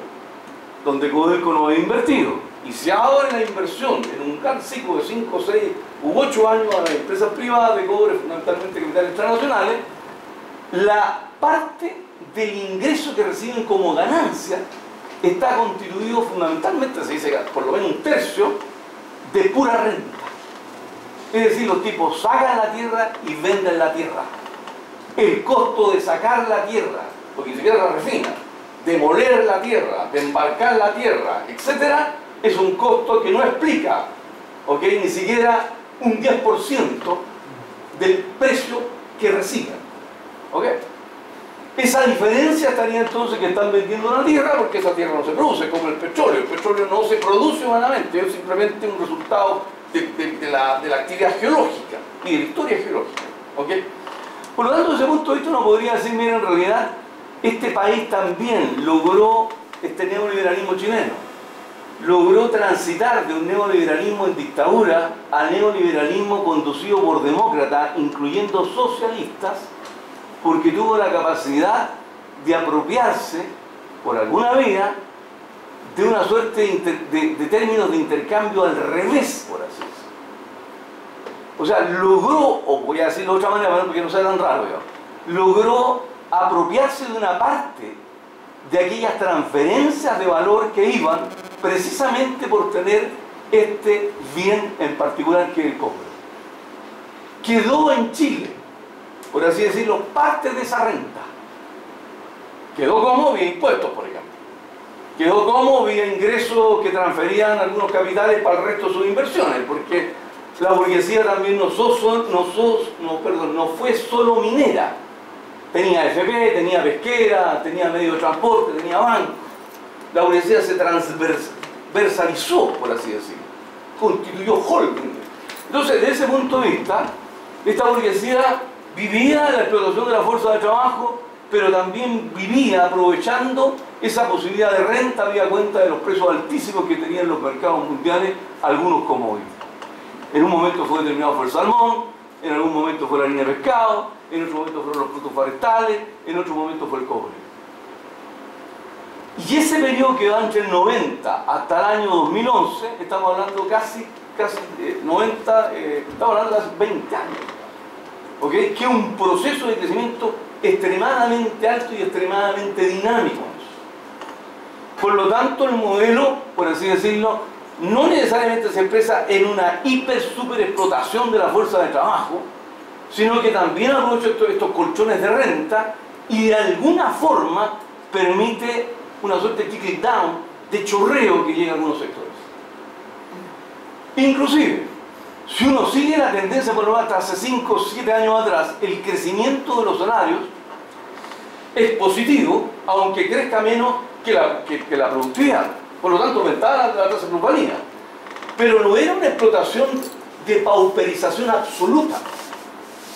donde Codelco no había invertido, y se abre la inversión en un gran ciclo de 5, 6 u 8 años a las empresas privadas de cobre, fundamentalmente capitales transnacionales, la parte del ingreso que reciben como ganancia está constituido fundamentalmente, se dice por lo menos un tercio, de pura renta. Es decir, los tipos sacan la tierra y venden la tierra. El costo de sacar la tierra, porque ni siquiera la refina, de moler la tierra, de embarcar la tierra, etc., es un costo que no explica, ¿ok?, ni siquiera un 10% del precio que reciben. ¿Ok? Esa diferencia estaría entonces que están vendiendo la tierra, porque esa tierra no se produce, como el petróleo no se produce humanamente, es simplemente un resultado de la actividad geológica y de la historia geológica. ¿Ok? Por lo tanto, desde ese punto de vista uno podría decir, mira, en realidad este país también logró este neoliberalismo chileno, logró transitar de un neoliberalismo en dictadura a neoliberalismo conducido por demócratas, incluyendo socialistas, porque tuvo la capacidad de apropiarse, por alguna vía, de una suerte de términos de intercambio al revés, por así decirlo. O sea, logró, o voy a decirlo de otra manera porque no sea tan raro, logró apropiarse de una parte de aquellas transferencias de valor que iban precisamente por tener este bien en particular que es el cobre. Quedó en Chile, por así decirlo, parte de esa renta. Quedó como vía impuestos, por ejemplo. Quedó como vía ingresos que transferían algunos capitales para el resto de sus inversiones, porque la burguesía también no fue solo minera. Tenía FP, tenía pesquera, tenía medio de transporte, tenía banco. La burguesía se transversalizó, por así decirlo. Constituyó holding. Entonces, desde ese punto de vista, esta burguesía vivía de la explotación de la fuerza de trabajo, pero también vivía aprovechando esa posibilidad de renta habida cuenta de los precios altísimos que tenían los mercados mundiales algunos commodities. En un momento fue determinado fue el salmón, en algún momento fue la harina de pescado, en otro momento fueron los frutos forestales, en otro momento fue el cobre. Y ese periodo que va entre el 90 hasta el año 2011, estamos hablando casi 90, estamos hablando de hace 20 años. ¿Ok? Que es un proceso de crecimiento extremadamente alto y extremadamente dinámico. Por lo tanto, el modelo, por así decirlo, no necesariamente se expresa en una super explotación de la fuerza de trabajo, sino que también aprovecha estos colchones de renta y de alguna forma permite una suerte de trickle down, de chorreo que llega a algunos sectores. Inclusive, si uno sigue la tendencia, por lo menos hasta hace 5 o 7 años atrás, el crecimiento de los salarios es positivo, aunque crezca menos que la productividad. Por lo tanto, aumentaba la tasa de plusvalía. Pero no era una explotación de pauperización absoluta,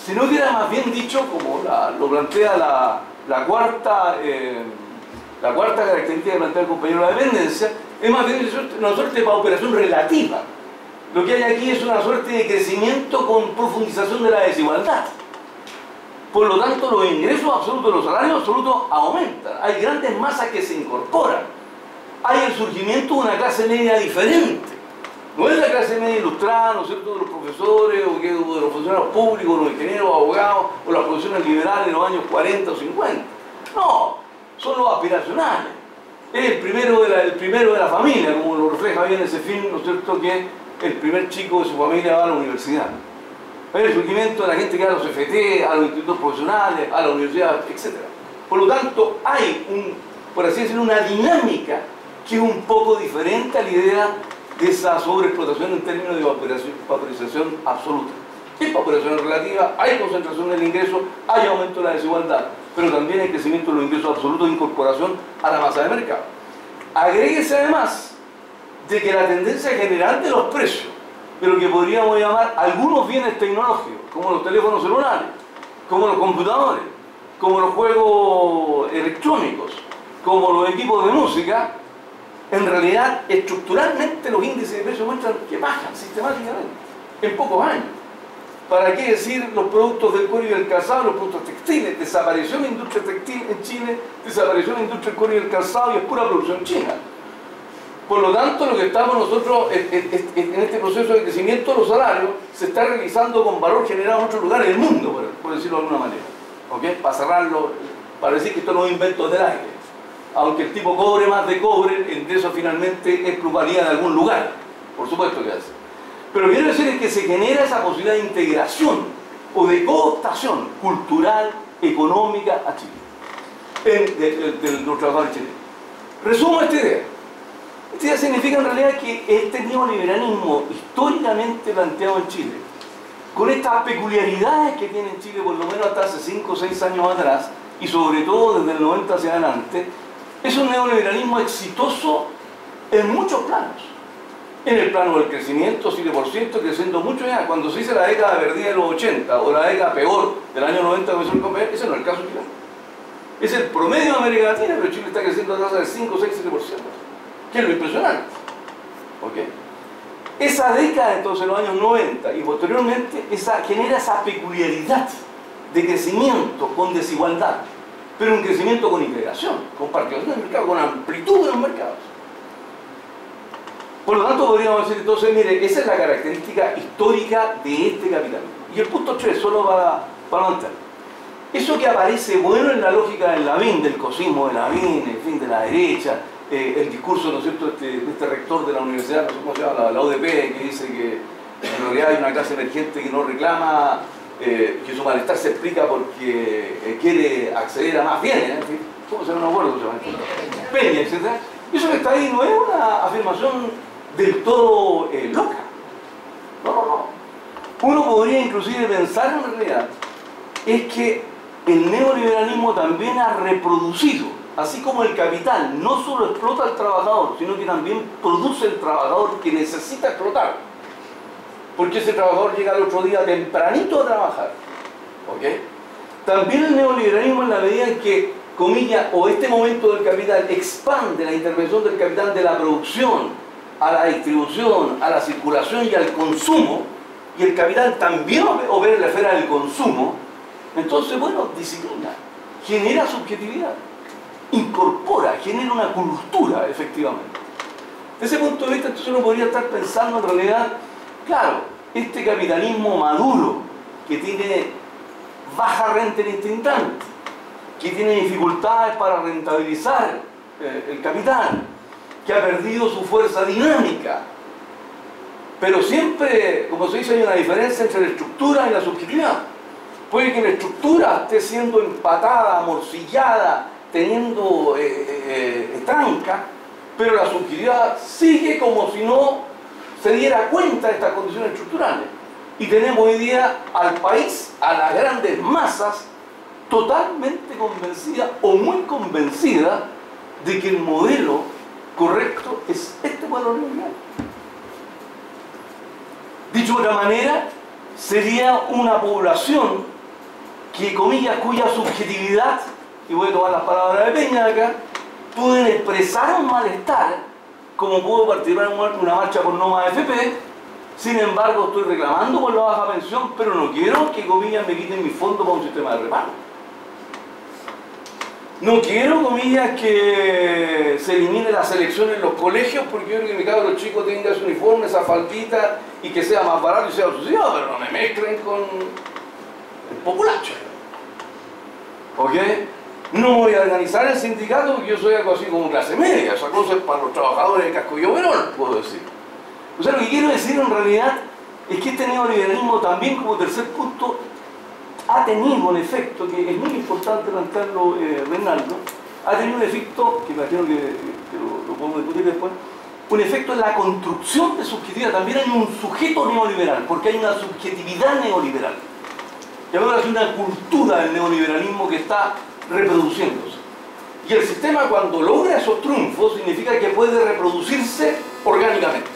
sino que era más bien dicho, como lo plantea la cuarta característica que plantea el compañero de la dependencia, es más bien una suerte de pauperación relativa. Lo que hay aquí es una suerte de crecimiento con profundización de la desigualdad. Por lo tanto, los ingresos absolutos, los salarios absolutos aumentan. Hay grandes masas que se incorporan. Hay el surgimiento de una clase media diferente, No es la clase media ilustrada, ¿no es cierto?, de los profesores, o de los funcionarios públicos, los ingenieros, abogados, o las profesiones liberales en los años 40 o 50. No, son los aspiracionales. Es el primero de la familia, como lo refleja bien ese film, ¿no es cierto?, que el primer chico de su familia va a la universidad. Es el surgimiento de la gente que va a los FT, a los institutos profesionales, a la universidad, etc. Por lo tanto, hay, por así decirlo, una dinámica que es un poco diferente a la idea de esa sobreexplotación en términos de vaporización absoluta. Hay vaporización relativa, hay concentración del ingreso, hay aumento de la desigualdad, pero también hay crecimiento de los ingresos absolutos de incorporación a la masa de mercado. Agréguese además de que la tendencia general de los precios, de lo que podríamos llamar algunos bienes tecnológicos, como los teléfonos celulares, como los computadores, como los juegos electrónicos, como los equipos de música, en realidad, estructuralmente los índices de precios muestran que bajan sistemáticamente, en pocos años. ¿Para qué decir los productos del cuero y del calzado, los productos textiles? Desapareció la industria textil en Chile, desapareció la industria del cuero y del calzado y es pura producción china. Por lo tanto, lo que estamos nosotros en este proceso de crecimiento de los salarios se está realizando con valor generado en otros lugares del mundo, por decirlo de alguna manera. ¿Okay? Para cerrarlo, para decir que esto no es invento del aire. Aunque el tipo cobre más de cobre, el ingreso finalmente es plusvalía de algún lugar. Por supuesto que hace. Pero lo que quiero decir es que se genera esa posibilidad de integración o de cooptación cultural, económica a Chile, de los trabajadores chilenos. Resumo esta idea. Esta idea significa en realidad que este neoliberalismo históricamente planteado en Chile, con estas peculiaridades que tiene en Chile por lo menos hasta hace 5 o 6 años atrás, y sobre todo desde el 90 hacia adelante, es un neoliberalismo exitoso en muchos planos. En el plano del crecimiento, 7%, creciendo mucho ya. Cuando se dice la década perdida de los 80 o la década peor del año 90, ese no es el caso chileno. Es el promedio de América Latina, pero Chile está creciendo a tasa de 5, 6, 7%, que es lo impresionante. ¿Okay? Esa década, entonces, los años 90 y posteriormente, genera esa peculiaridad de crecimiento con desigualdad, pero un crecimiento con integración, con participación del mercado, con amplitud de los mercados. Por lo tanto, podríamos decir entonces, mire, esa es la característica histórica de este capitalismo. Y el punto 3, solo para mantener. Eso que aparece bueno en la lógica del Lavín, del cosismo de Lavín, en fin, de la derecha, el discurso, ¿no es cierto?, de este rector de la universidad, no sé cómo se llama, la UDP, que dice que en realidad hay una clase emergente que no reclama, que su malestar se explica porque quiere acceder a más bienes, en fin, ¿cómo se llama? No me acuerdo, Peña, etc. Eso que está ahí no es una afirmación del todo loca. No. Uno podría inclusive pensar en realidad es que el neoliberalismo también ha reproducido, así como el capital no solo explota al trabajador, sino que también produce el trabajador que necesita explotar. Porque ese trabajador llega al otro día tempranito a trabajar. ¿Okay? También el neoliberalismo, en la medida en que, comillas, o este momento del capital expande la intervención del capital de la producción a la distribución, a la circulación y al consumo, y el capital también opera en la esfera del consumo, entonces, bueno, disciplina, genera subjetividad, incorpora, genera una cultura, efectivamente. Desde ese punto de vista, entonces uno podría estar pensando en realidad, claro, este capitalismo maduro, que tiene baja renta en este instante, que tiene dificultades para rentabilizar el capital, que ha perdido su fuerza dinámica, pero siempre, como se dice, hay una diferencia entre la estructura y la subjetividad. Puede que la estructura esté siendo empatada, amorcillada, teniendo tranca, pero la subjetividad sigue como si no se diera cuenta de estas condiciones estructurales. Y tenemos hoy día al país, a las grandes masas, totalmente convencida o muy convencida de que el modelo correcto es este modelo neoliberal. Dicho de otra manera, sería una población que, comillas, cuya subjetividad, y voy a tomar las palabras de Peña acá, pueden expresar un malestar, como puedo participar en una marcha por no más AFP, sin embargo estoy reclamando por la baja pensión, pero no quiero que, comillas, me quiten mi fondo para un sistema de reparto. No quiero, comillas, que se elimine la selección en los colegios, porque yo quiero que mi cabro chico tenga su uniforme, esa faldita, y que sea más barato y sea subsidiado, pero no me mezclen con el populacho. ¿Ok? No voy a organizar el sindicato porque yo soy algo así como clase media, esa cosa es para los trabajadores de casco y overol, puedo decir. O sea, lo que quiero decir en realidad es que este neoliberalismo también, como tercer punto, ha tenido un efecto que es muy importante plantearlo, Reinaldo, ha tenido un efecto, que imagino que lo podemos discutir después, un efecto en la construcción de subjetividad. También hay un sujeto neoliberal, porque hay una subjetividad neoliberal. Y ahora hay una cultura del neoliberalismo que está reproduciéndose. Y el sistema, cuando logra esos triunfos, significa que puede reproducirse orgánicamente.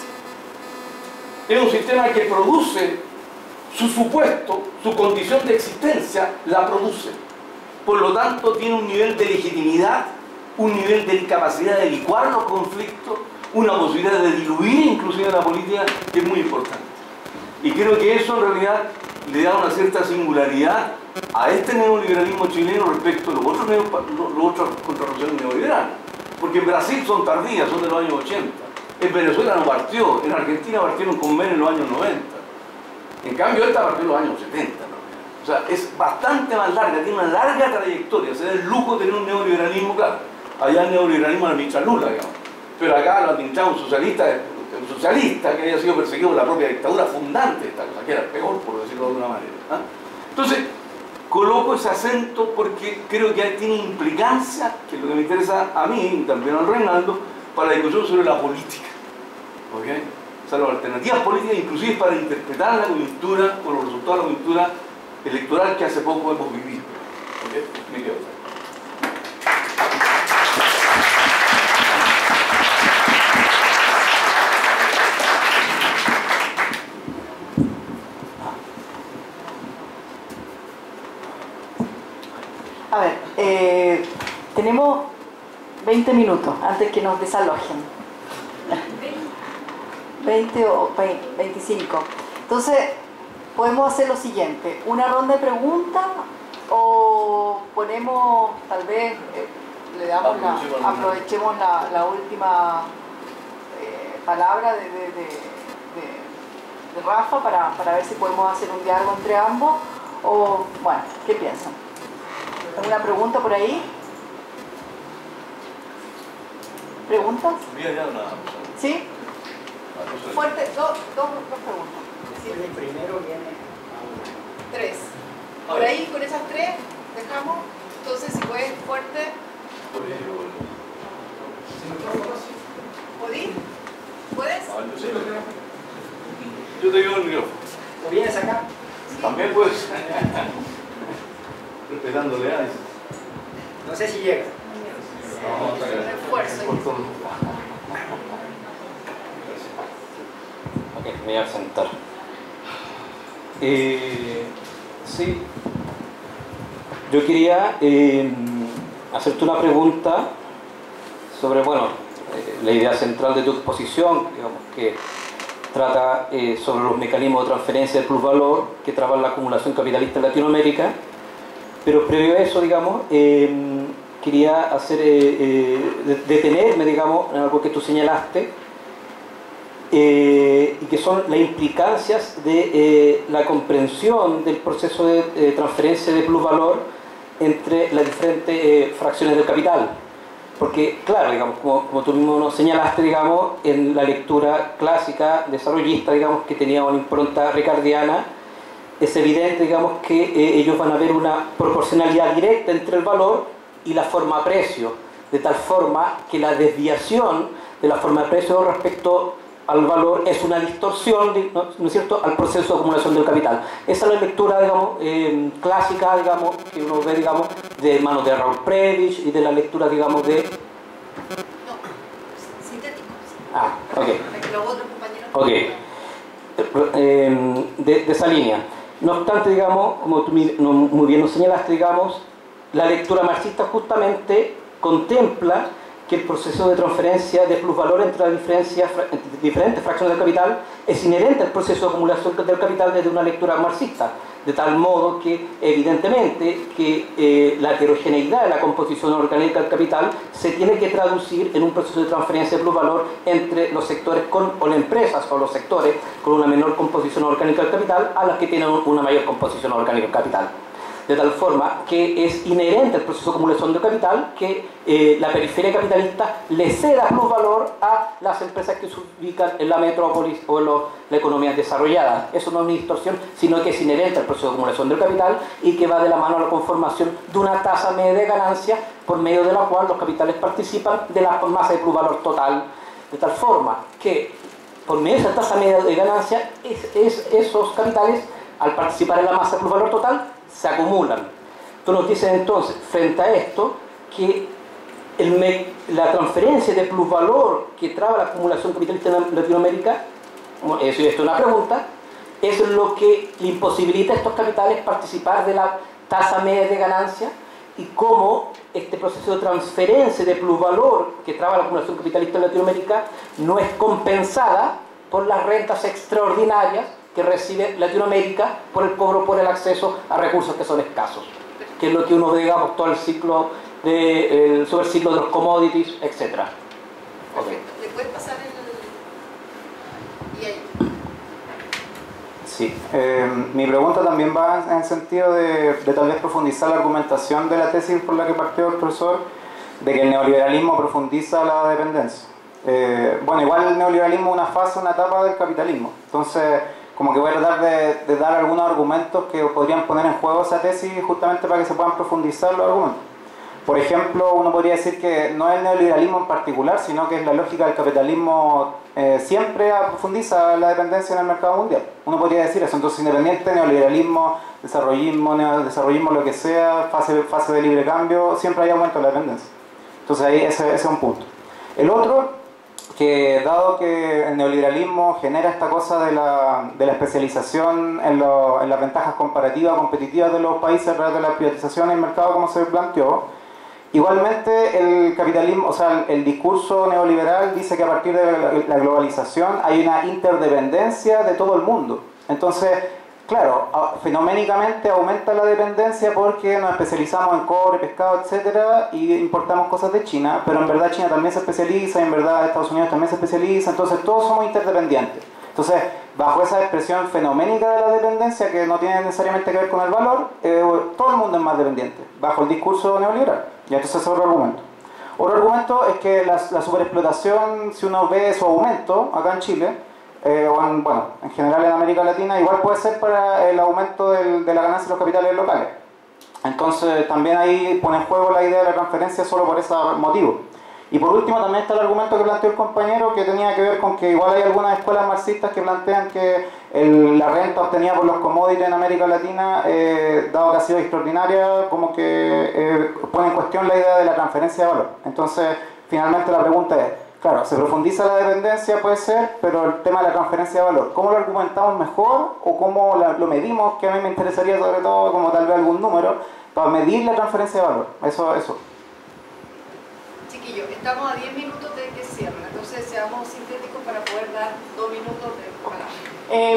Es un sistema que produce su supuesto, su condición de existencia, la produce. Por lo tanto, tiene un nivel de legitimidad, un nivel de capacidad de licuar los conflictos, una posibilidad de diluir inclusive la política, que es muy importante. Y creo que eso en realidad le da una cierta singularidad a este neoliberalismo chileno respecto a los otros contrarrevoluciones neoliberales. Porque en Brasil son tardías, son de los años 80. En Venezuela no partió, en Argentina partieron con Menem en los años 90. En cambio, esta partió en los años 70. ¿No? O sea, es bastante más larga, tiene una larga trayectoria. Se da el lujo de tener un neoliberalismo, claro. Allá el neoliberalismo lo administra Lula, digamos. Pero acá lo administra un socialista que había sido perseguido por la propia dictadura fundante de esta cosa, que era peor, por decirlo de alguna manera. ¿Ah? Entonces, coloco ese acento porque creo que tiene implicancia, que es lo que me interesa a mí y también al Reinaldo, para la discusión sobre la política. ¿Ok? O sea, las alternativas políticas, inclusive para interpretar la coyuntura o los resultados de la coyuntura electoral que hace poco hemos vivido. ¿Ok? Me quedo. A ver, tenemos 20 minutos antes que nos desalojen. 20 o 25. Entonces, podemos hacer lo siguiente: una ronda de preguntas o ponemos, tal vez, le damos aprovechemos la última palabra de Rafa para ver si podemos hacer un diálogo entre ambos. O, bueno, ¿qué piensan? ¿Alguna pregunta por ahí? ¿Preguntas? ¿Sí? Fuerte, dos preguntas. Sí. El primero viene a 3. Por ahí, con esas 3, dejamos. Entonces, si puedes, fuerte. ¿Podís? ¿Puedes? Yo te digo el micrófono. ¿O vienes acá? Sí. También puedes. Respetándole a eso. No sé si llega. Esfuerzo. Ok, me voy a sentar. Sí, yo quería hacerte una pregunta sobre, bueno, la idea central de tu exposición, digamos, que trata sobre los mecanismos de transferencia del plusvalor que traban la acumulación capitalista en Latinoamérica, pero previo a eso, digamos, quería detenerme, digamos, en algo que tú señalaste, y que son las implicancias de la comprensión del proceso de transferencia de plusvalor entre las diferentes fracciones del capital. Porque, claro, digamos, como tú mismo nos señalaste, digamos, en la lectura clásica desarrollista, digamos, que tenía una impronta ricardiana, es evidente, digamos, que ellos van a ver una proporcionalidad directa entre el valor y la forma precio, de tal forma que la desviación de la forma de precio respecto al valor es una distorsión, ¿no es cierto?, al proceso de acumulación del capital. Esa es la lectura, digamos, clásica, digamos, que uno ve, digamos, de manos de Raúl Prebisch y de la lectura, digamos, de... No, sintético. Ah, ok. Los otros compañeros. Ok. De esa línea. No obstante, digamos, como tú muy bien nos señalaste, digamos, la lectura marxista justamente contempla que el proceso de transferencia de plusvalor entre las diferentes fracciones del capital es inherente al proceso de acumulación del capital desde una lectura marxista. de tal modo que evidentemente que la heterogeneidad de la composición orgánica del capital se tiene que traducir en un proceso de transferencia de plusvalor entre los sectores o las empresas o los sectores con una menor composición orgánica del capital a las que tienen una mayor composición orgánica del capital. De tal forma que es inherente al proceso de acumulación de capital que la periferia capitalista le ceda plusvalor a las empresas que se ubican en la metrópolis o en la economía desarrollada. Eso no es una distorsión, sino que es inherente al proceso de acumulación del capital y que va de la mano a la conformación de una tasa media de ganancia por medio de la cual los capitales participan de la masa de plusvalor total. De tal forma que por medio de esa tasa media de ganancia, esos capitales, al participar en la masa de plusvalor total, se acumulan. Tú nos dices entonces, frente a esto, que la transferencia de plusvalor que traba la acumulación capitalista en Latinoamérica, eso es una pregunta, es lo que le imposibilita a estos capitales participar de la tasa media de ganancia, y cómo este proceso de transferencia de plusvalor que traba la acumulación capitalista en Latinoamérica no es compensada por las rentas extraordinarias que recibe Latinoamérica por el cobro por el acceso a recursos que son escasos, que es lo que uno ve, digamos, todo el ciclo el superciclo de los commodities, etc. Okay. ¿Le puedes pasar el...? Y ahí. Sí, mi pregunta también va en el sentido de tal vez profundizar la argumentación de la tesis por la que partió el profesor, de que el neoliberalismo profundiza la dependencia. Bueno, igual el neoliberalismo es una fase, una etapa del capitalismo, entonces como que voy a tratar de dar algunos argumentos que podrían poner en juego esa tesis justamente para que se puedan profundizar los argumentos. Por ejemplo, uno podría decir que no es el neoliberalismo en particular, sino que es la lógica del capitalismo siempre profundiza la dependencia en el mercado mundial. Uno podría decir eso, entonces independiente, neoliberalismo, desarrollismo, lo que sea, fase de libre cambio, siempre hay aumento de la dependencia. Entonces ahí ese es un punto. El otro, que dado que el neoliberalismo genera esta cosa de la especialización en las ventajas comparativas, competitivas de los países a través de la privatización en el mercado como se planteó, igualmente el capitalismo, o sea, el discurso neoliberal dice que a partir de la globalización hay una interdependencia de todo el mundo. Entonces, claro, fenoménicamente aumenta la dependencia porque nos especializamos en cobre, pescado, etcétera, y importamos cosas de China, pero en verdad China también se especializa, y en verdad Estados Unidos también se especializa, entonces todos somos interdependientes. Entonces, bajo esa expresión fenoménica de la dependencia, que no tiene necesariamente que ver con el valor, todo el mundo es más dependiente, bajo el discurso neoliberal. Y entonces es otro argumento. Otro argumento es que la superexplotación, si uno ve su aumento acá en Chile, en general en América Latina, igual puede ser para el aumento de la ganancia de los capitales locales. Entonces también ahí pone en juego la idea de la transferencia solo por ese motivo. Y por último también está el argumento que planteó el compañero, que tenía que ver con que igual hay algunas escuelas marxistas que plantean que la renta obtenida por los commodities en América Latina, dado que ha sido extraordinaria, como que pone en cuestión la idea de la transferencia de valor. Entonces finalmente la pregunta es, claro, se profundiza la dependencia, puede ser, pero el tema de la transferencia de valor, ¿cómo lo argumentamos mejor o cómo lo medimos? Que a mí me interesaría sobre todo como tal vez algún número para medir la transferencia de valor. Eso. Chiquillos, estamos a 10 minutos de que cierren, entonces seamos sintéticos para poder dar 2 minutos de palabra.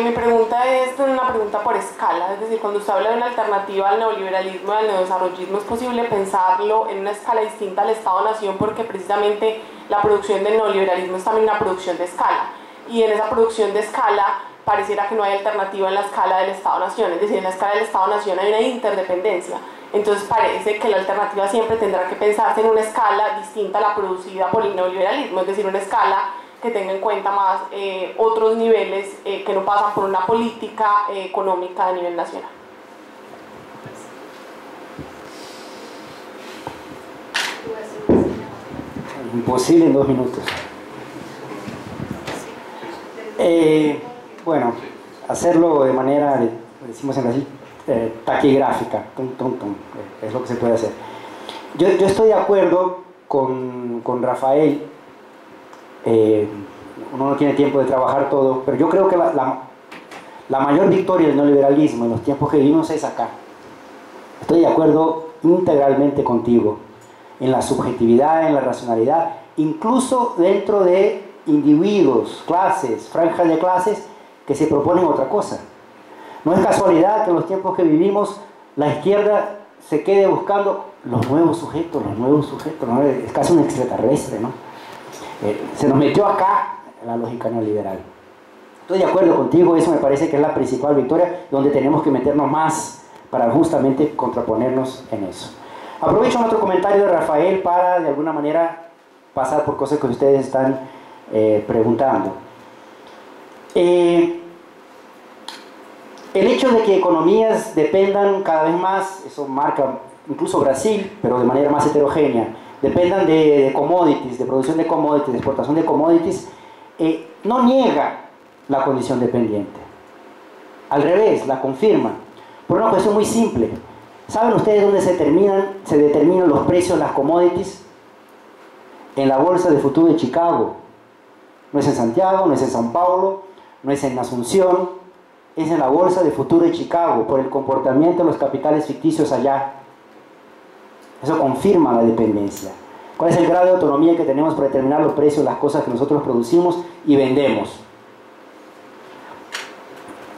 Mi pregunta es una pregunta por escala, es decir, cuando usted habla de una alternativa al neoliberalismo y al neodesarrollismo, ¿es posible pensarlo en una escala distinta al Estado-Nación? Porque precisamente la producción del neoliberalismo es también una producción de escala, y en esa producción de escala pareciera que no hay alternativa en la escala del Estado-Nación, es decir, en la escala del Estado-Nación hay una interdependencia. Entonces parece que la alternativa siempre tendrá que pensarse en una escala distinta a la producida por el neoliberalismo, es decir, una escala que tenga en cuenta más otros niveles que no pasan por una política económica a nivel nacional. Imposible en 2 minutos. Bueno, hacerlo de manera, decimos en Brasil, taquigráfica, es lo que se puede hacer. Yo estoy de acuerdo con Rafael. Uno no tiene tiempo de trabajar todo, pero yo creo que la mayor victoria del neoliberalismo en los tiempos que vivimos es acá. Estoy de acuerdo integralmente contigo en la subjetividad, en la racionalidad, incluso dentro de individuos, clases, franjas de clases que se proponen otra cosa. No es casualidad que en los tiempos que vivimos la izquierda se quede buscando los nuevos sujetos, ¿no? Es casi un extraterrestre, ¿no? Se nos metió acá la lógica neoliberal. Estoy de acuerdo contigo, eso me parece que es la principal victoria, donde tenemos que meternos más para justamente contraponernos en eso. Aprovecho otro comentario de Rafael para de alguna manera pasar por cosas que ustedes están preguntando. El hecho de que economías dependan cada vez más, eso marca incluso Brasil, pero de manera más heterogénea, dependan de commodities, de producción de commodities, de exportación de commodities, no niega la condición dependiente. Al revés, la confirma. Por una cuestión muy simple. ¿Saben ustedes dónde se determinan los precios de las commodities? En la Bolsa de Futuro de Chicago. No es en Santiago, no es en São Paulo, no es en Asunción, es en la Bolsa de Futuro de Chicago, por el comportamiento de los capitales ficticios allá. Eso confirma la dependencia. ¿Cuál es el grado de autonomía que tenemos para determinar los precios de las cosas que nosotros producimos y vendemos?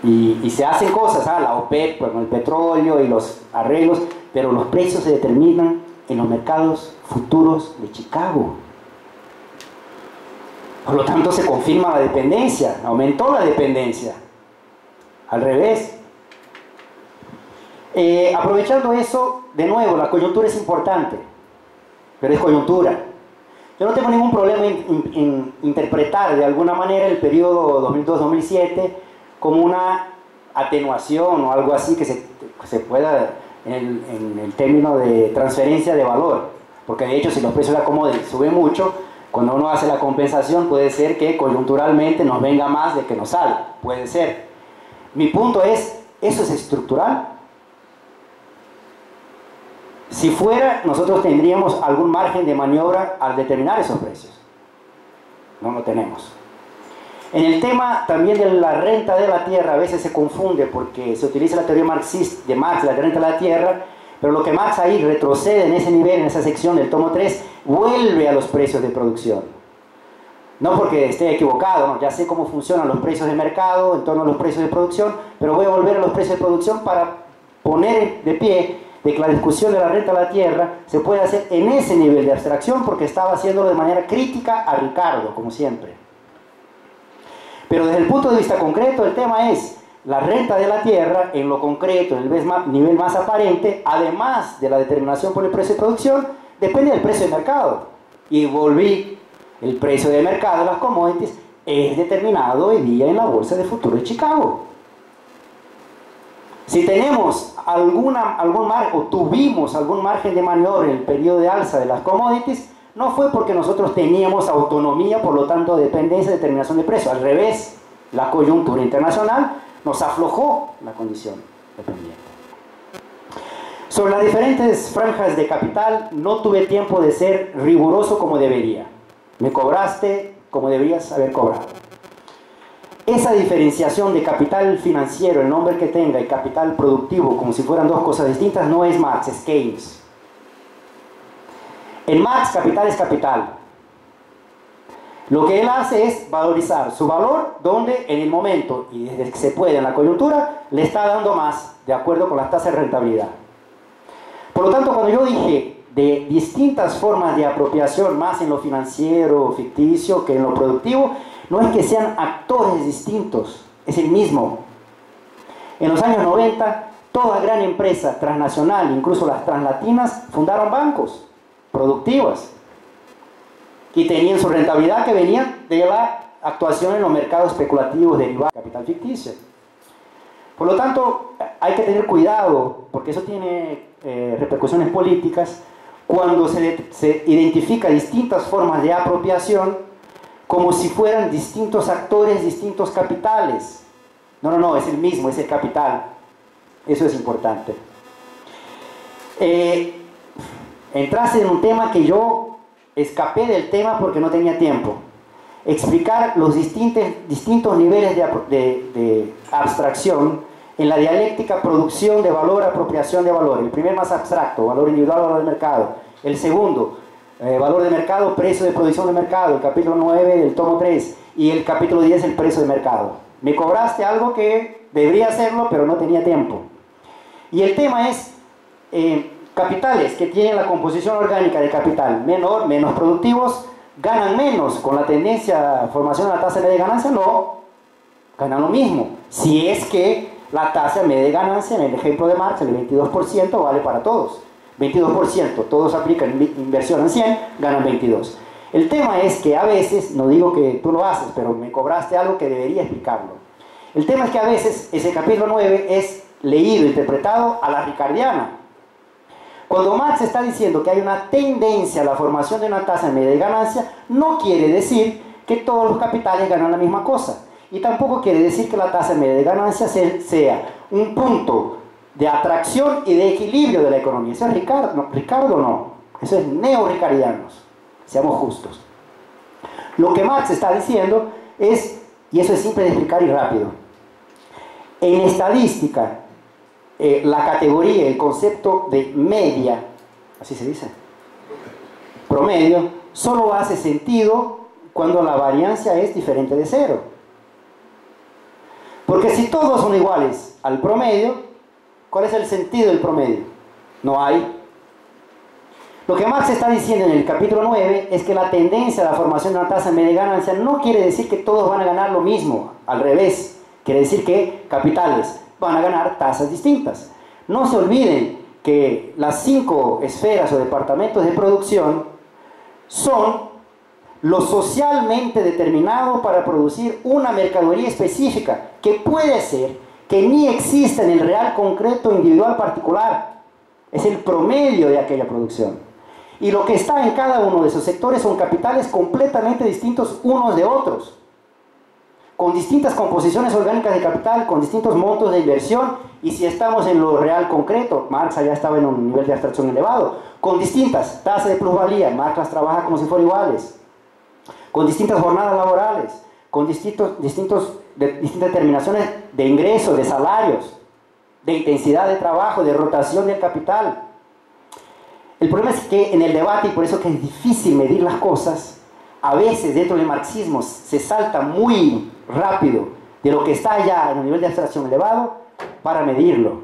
Y se hacen cosas, la OPEP, con el petróleo y los arreglos, pero los precios se determinan en los mercados futuros de Chicago. Por lo tanto, se confirma la dependencia, aumentó la dependencia. Al revés. Aprovechando eso, de nuevo, la coyuntura es importante, pero es coyuntura. Yo no tengo ningún problema en interpretar de alguna manera el periodo 2002-2007 como una atenuación o algo así que se pueda en el término de transferencia de valor, porque de hecho si los precios de la commodity suben mucho, cuando uno hace la compensación puede ser que coyunturalmente nos venga más de que nos salga, puede ser. Mi punto es, ¿eso es estructural? Si fuera, nosotros tendríamos algún margen de maniobra al determinar esos precios. No lo tenemos. En el tema también de la renta de la tierra, a veces se confunde porque se utiliza la teoría marxista de Marx, la renta de la tierra, pero lo que Marx ahí retrocede en ese nivel, en esa sección del tomo 3, vuelve a los precios de producción. No porque esté equivocado, no, ya sé cómo funcionan los precios de mercado en torno a los precios de producción, pero voy a volver a los precios de producción para poner de pie de que la discusión de la renta de la tierra se puede hacer en ese nivel de abstracción, porque estaba haciéndolo de manera crítica a Ricardo, como siempre. Pero desde el punto de vista concreto, el tema es la renta de la tierra, en lo concreto, en el nivel más aparente, además de la determinación por el precio de producción, depende del precio de mercado. Y volví, el precio de mercado de las commodities es determinado hoy día en la Bolsa de Futuro de Chicago. Si tenemos tuvimos algún margen de maniobra en el periodo de alza de las commodities, no fue porque nosotros teníamos autonomía, por lo tanto dependencia de determinación de precio. Al revés, la coyuntura internacional nos aflojó la condición dependiente. Sobre las diferentes franjas de capital, no tuve tiempo de ser riguroso como debería. Me cobraste como deberías haber cobrado. Esa diferenciación de capital financiero, el nombre que tenga, y capital productivo, como si fueran dos cosas distintas, no es Marx, es Keynes. En Marx, capital es capital. Lo que él hace es valorizar su valor donde en el momento, y desde que se puede en la coyuntura, le está dando más, de acuerdo con las tasas de rentabilidad. Por lo tanto, cuando yo dije de distintas formas de apropiación, más en lo financiero, ficticio, que en lo productivo, no es que sean actores distintos, es el mismo. En los años 90, toda gran empresa transnacional, incluso las translatinas, fundaron bancos productivas y tenían su rentabilidad que venía de la actuación en los mercados especulativos derivados de capital ficticio. Por lo tanto, hay que tener cuidado, porque eso tiene repercusiones políticas, cuando se identifica distintas formas de apropiación como si fueran distintos actores, distintos capitales. No, es el mismo, es el capital. Eso es importante. Entraste en un tema que yo escapé del tema porque no tenía tiempo. Explicar los distintos niveles de abstracción en la dialéctica producción de valor, apropiación de valor. El primer más abstracto, valor individual, valor de mercado. El segundo, valor de mercado, precio de producción de mercado, el capítulo 9 del tomo 3, y el capítulo 10, el precio de mercado. Me cobraste algo que debería hacerlo, pero no tenía tiempo. Y el tema es capitales que tienen la composición orgánica de capital menor, menos productivos, ganan menos. Con la tendencia a formación de la tasa media de ganancia, no, ganan lo mismo. Si es que la tasa media de ganancia, en el ejemplo de Marx, el 22% vale para todos. 22%, todos aplican inversión en 100, ganan 22. El tema es que a veces, no digo que tú lo haces, pero me cobraste algo que debería explicarlo. El tema es que a veces ese capítulo 9 es leído, interpretado a la ricardiana. Cuando Marx está diciendo que hay una tendencia a la formación de una tasa media de ganancia, no quiere decir que todos los capitales ganan la misma cosa. Y tampoco quiere decir que la tasa media de ganancia sea un punto de atracción y de equilibrio de la economía. Eso es Ricardo, no, Ricardo no. Eso es neo-ricardianos. Seamos justos. Lo que Marx está diciendo es, y eso es simple de explicar y rápido, en estadística, la categoría, el concepto de media, así se dice, promedio, solo hace sentido cuando la variancia es diferente de cero. Porque si todos son iguales al promedio, ¿cuál es el sentido del promedio? No hay. Lo que Marx está diciendo en el capítulo 9 es que la tendencia a la formación de una tasa media de ganancia no quiere decir que todos van a ganar lo mismo, al revés. Quiere decir que capitales van a ganar tasas distintas. No se olviden que las 5 esferas o departamentos de producción son lo socialmente determinado para producir una mercadería específica que puede ser que ni exista en el real concreto individual particular. Es el promedio de aquella producción. Y lo que está en cada uno de esos sectores son capitales completamente distintos unos de otros, con distintas composiciones orgánicas de capital, con distintos montos de inversión, y si estamos en lo real concreto, Marx allá estaba en un nivel de abstracción elevado, con distintas tasas de plusvalía, Marx las trabaja como si fueran iguales, con distintas jornadas laborales, con distintas determinaciones de ingresos, de salarios, de intensidad de trabajo, de rotación del capital. El problema es que en el debate, y por eso que es difícil medir las cosas, a veces dentro del marxismo se salta muy rápido de lo que está allá en un nivel de abstracción elevado para medirlo.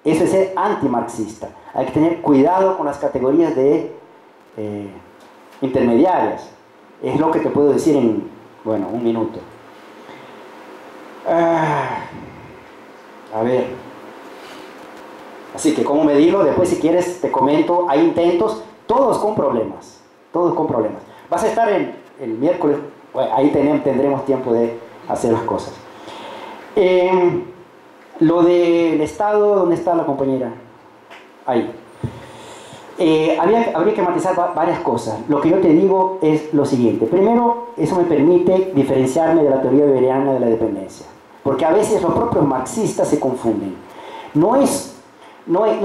Eso es ser antimarxista. Hay que tener cuidado con las categorías de intermediarias. Es lo que te puedo decir en, bueno, un minuto. A ver. Así que cómo medirlo, después si quieres te comento, hay intentos, todos con problemas, todos con problemas. Vas a estar el miércoles, bueno, ahí tendremos tiempo de hacer las cosas. Lo del Estado, ¿dónde está la compañera? Ahí. Habría que matizar varias cosas. Lo que yo te digo es lo siguiente. Primero, eso me permite diferenciarme de la teoría weberiana de la dependencia. Porque a veces los propios marxistas se confunden. No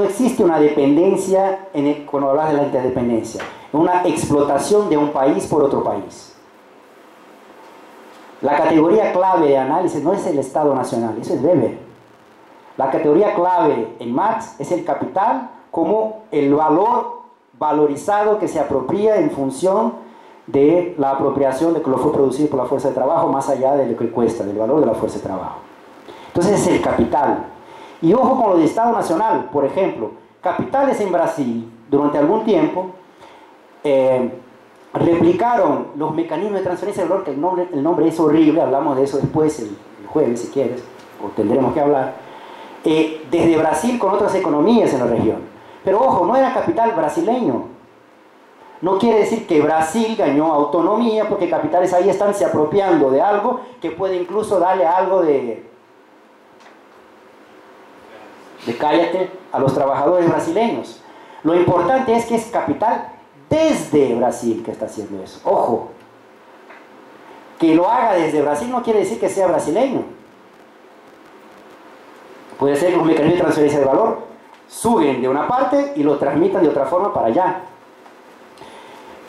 existe una dependencia cuando hablas de la interdependencia, una explotación de un país por otro país. La categoría clave de análisis no es el Estado Nacional, eso es Weber. La categoría clave en Marx es el capital como el valor valorizado que se apropia en función de la apropiación de que lo fue producido por la fuerza de trabajo, más allá de lo que cuesta, del valor de la fuerza de trabajo. Entonces es el capital. Y ojo con lo de Estado Nacional, por ejemplo, capitales en Brasil durante algún tiempo replicaron los mecanismos de transferencia de valor, que el nombre es horrible, hablamos de eso después el jueves si quieres, o tendremos que hablar, desde Brasil con otras economías en la región. Pero ojo, no era capital brasileño. No quiere decir que Brasil ganó autonomía, porque capitales ahí están se apropiando de algo que puede incluso darle algo de cállate a los trabajadores brasileños. Lo importante es que es capital desde Brasil que está haciendo eso. Ojo, que lo haga desde Brasil no quiere decir que sea brasileño. Puede ser que los mecanismos de transferencia de valor suben de una parte y lo transmitan de otra forma para allá.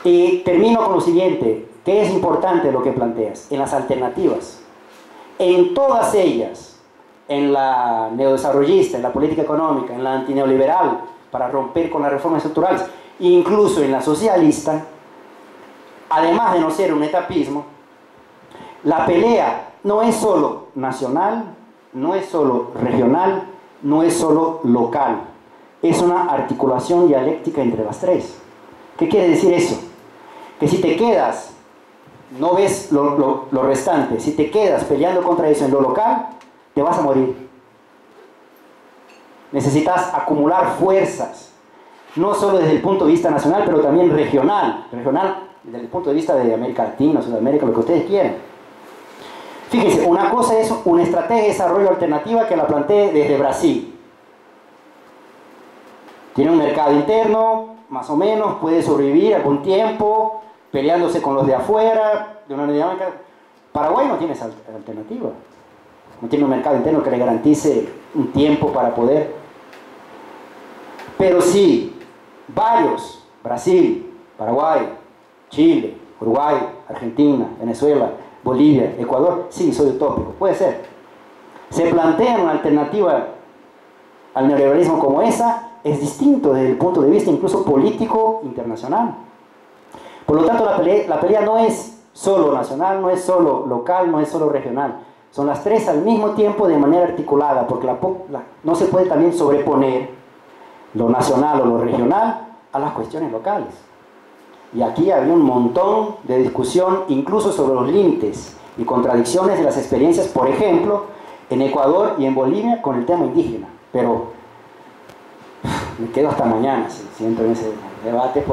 Y termino con lo siguiente, que es importante lo que planteas, en las alternativas. En todas ellas, en la neodesarrollista, en la política económica, en la antineoliberal, para romper con las reformas estructurales, incluso en la socialista, además de no ser un etapismo, la pelea no es solo nacional, no es solo regional, no es solo local, es una articulación dialéctica entre las tres. ¿Qué quiere decir eso? Que si te quedas, no ves lo restante, si te quedas peleando contra eso en lo local, te vas a morir. Necesitas acumular fuerzas, no solo desde el punto de vista nacional, pero también regional. Regional desde el punto de vista de América Latina, Sudamérica, lo que ustedes quieran. Fíjense, una cosa es una estrategia de desarrollo alternativa que la planteé desde Brasil. Tiene un mercado interno, más o menos, puede sobrevivir algún tiempo, peleándose con los de afuera, de una dinámica. Paraguay no tiene esa alternativa. No tiene un mercado interno que le garantice un tiempo para poder. Pero sí, varios, Brasil, Paraguay, Chile, Uruguay, Argentina, Venezuela, Bolivia, Ecuador, sí, soy utópico, puede ser. Se plantea una alternativa al neoliberalismo como esa, es distinto desde el punto de vista incluso político internacional. Por lo tanto, la pelea no es solo nacional, no es solo local, no es solo regional. Son las tres al mismo tiempo de manera articulada, porque no se puede también sobreponer lo nacional o lo regional a las cuestiones locales. Y aquí había un montón de discusión, incluso sobre los límites y contradicciones de las experiencias, por ejemplo, en Ecuador y en Bolivia con el tema indígena. Pero me quedo hasta mañana si entro en ese debate,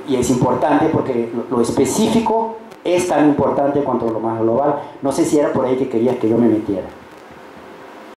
y es importante porque lo específico es tan importante cuanto lo más global. No sé si era por ahí que querías que yo me metiera.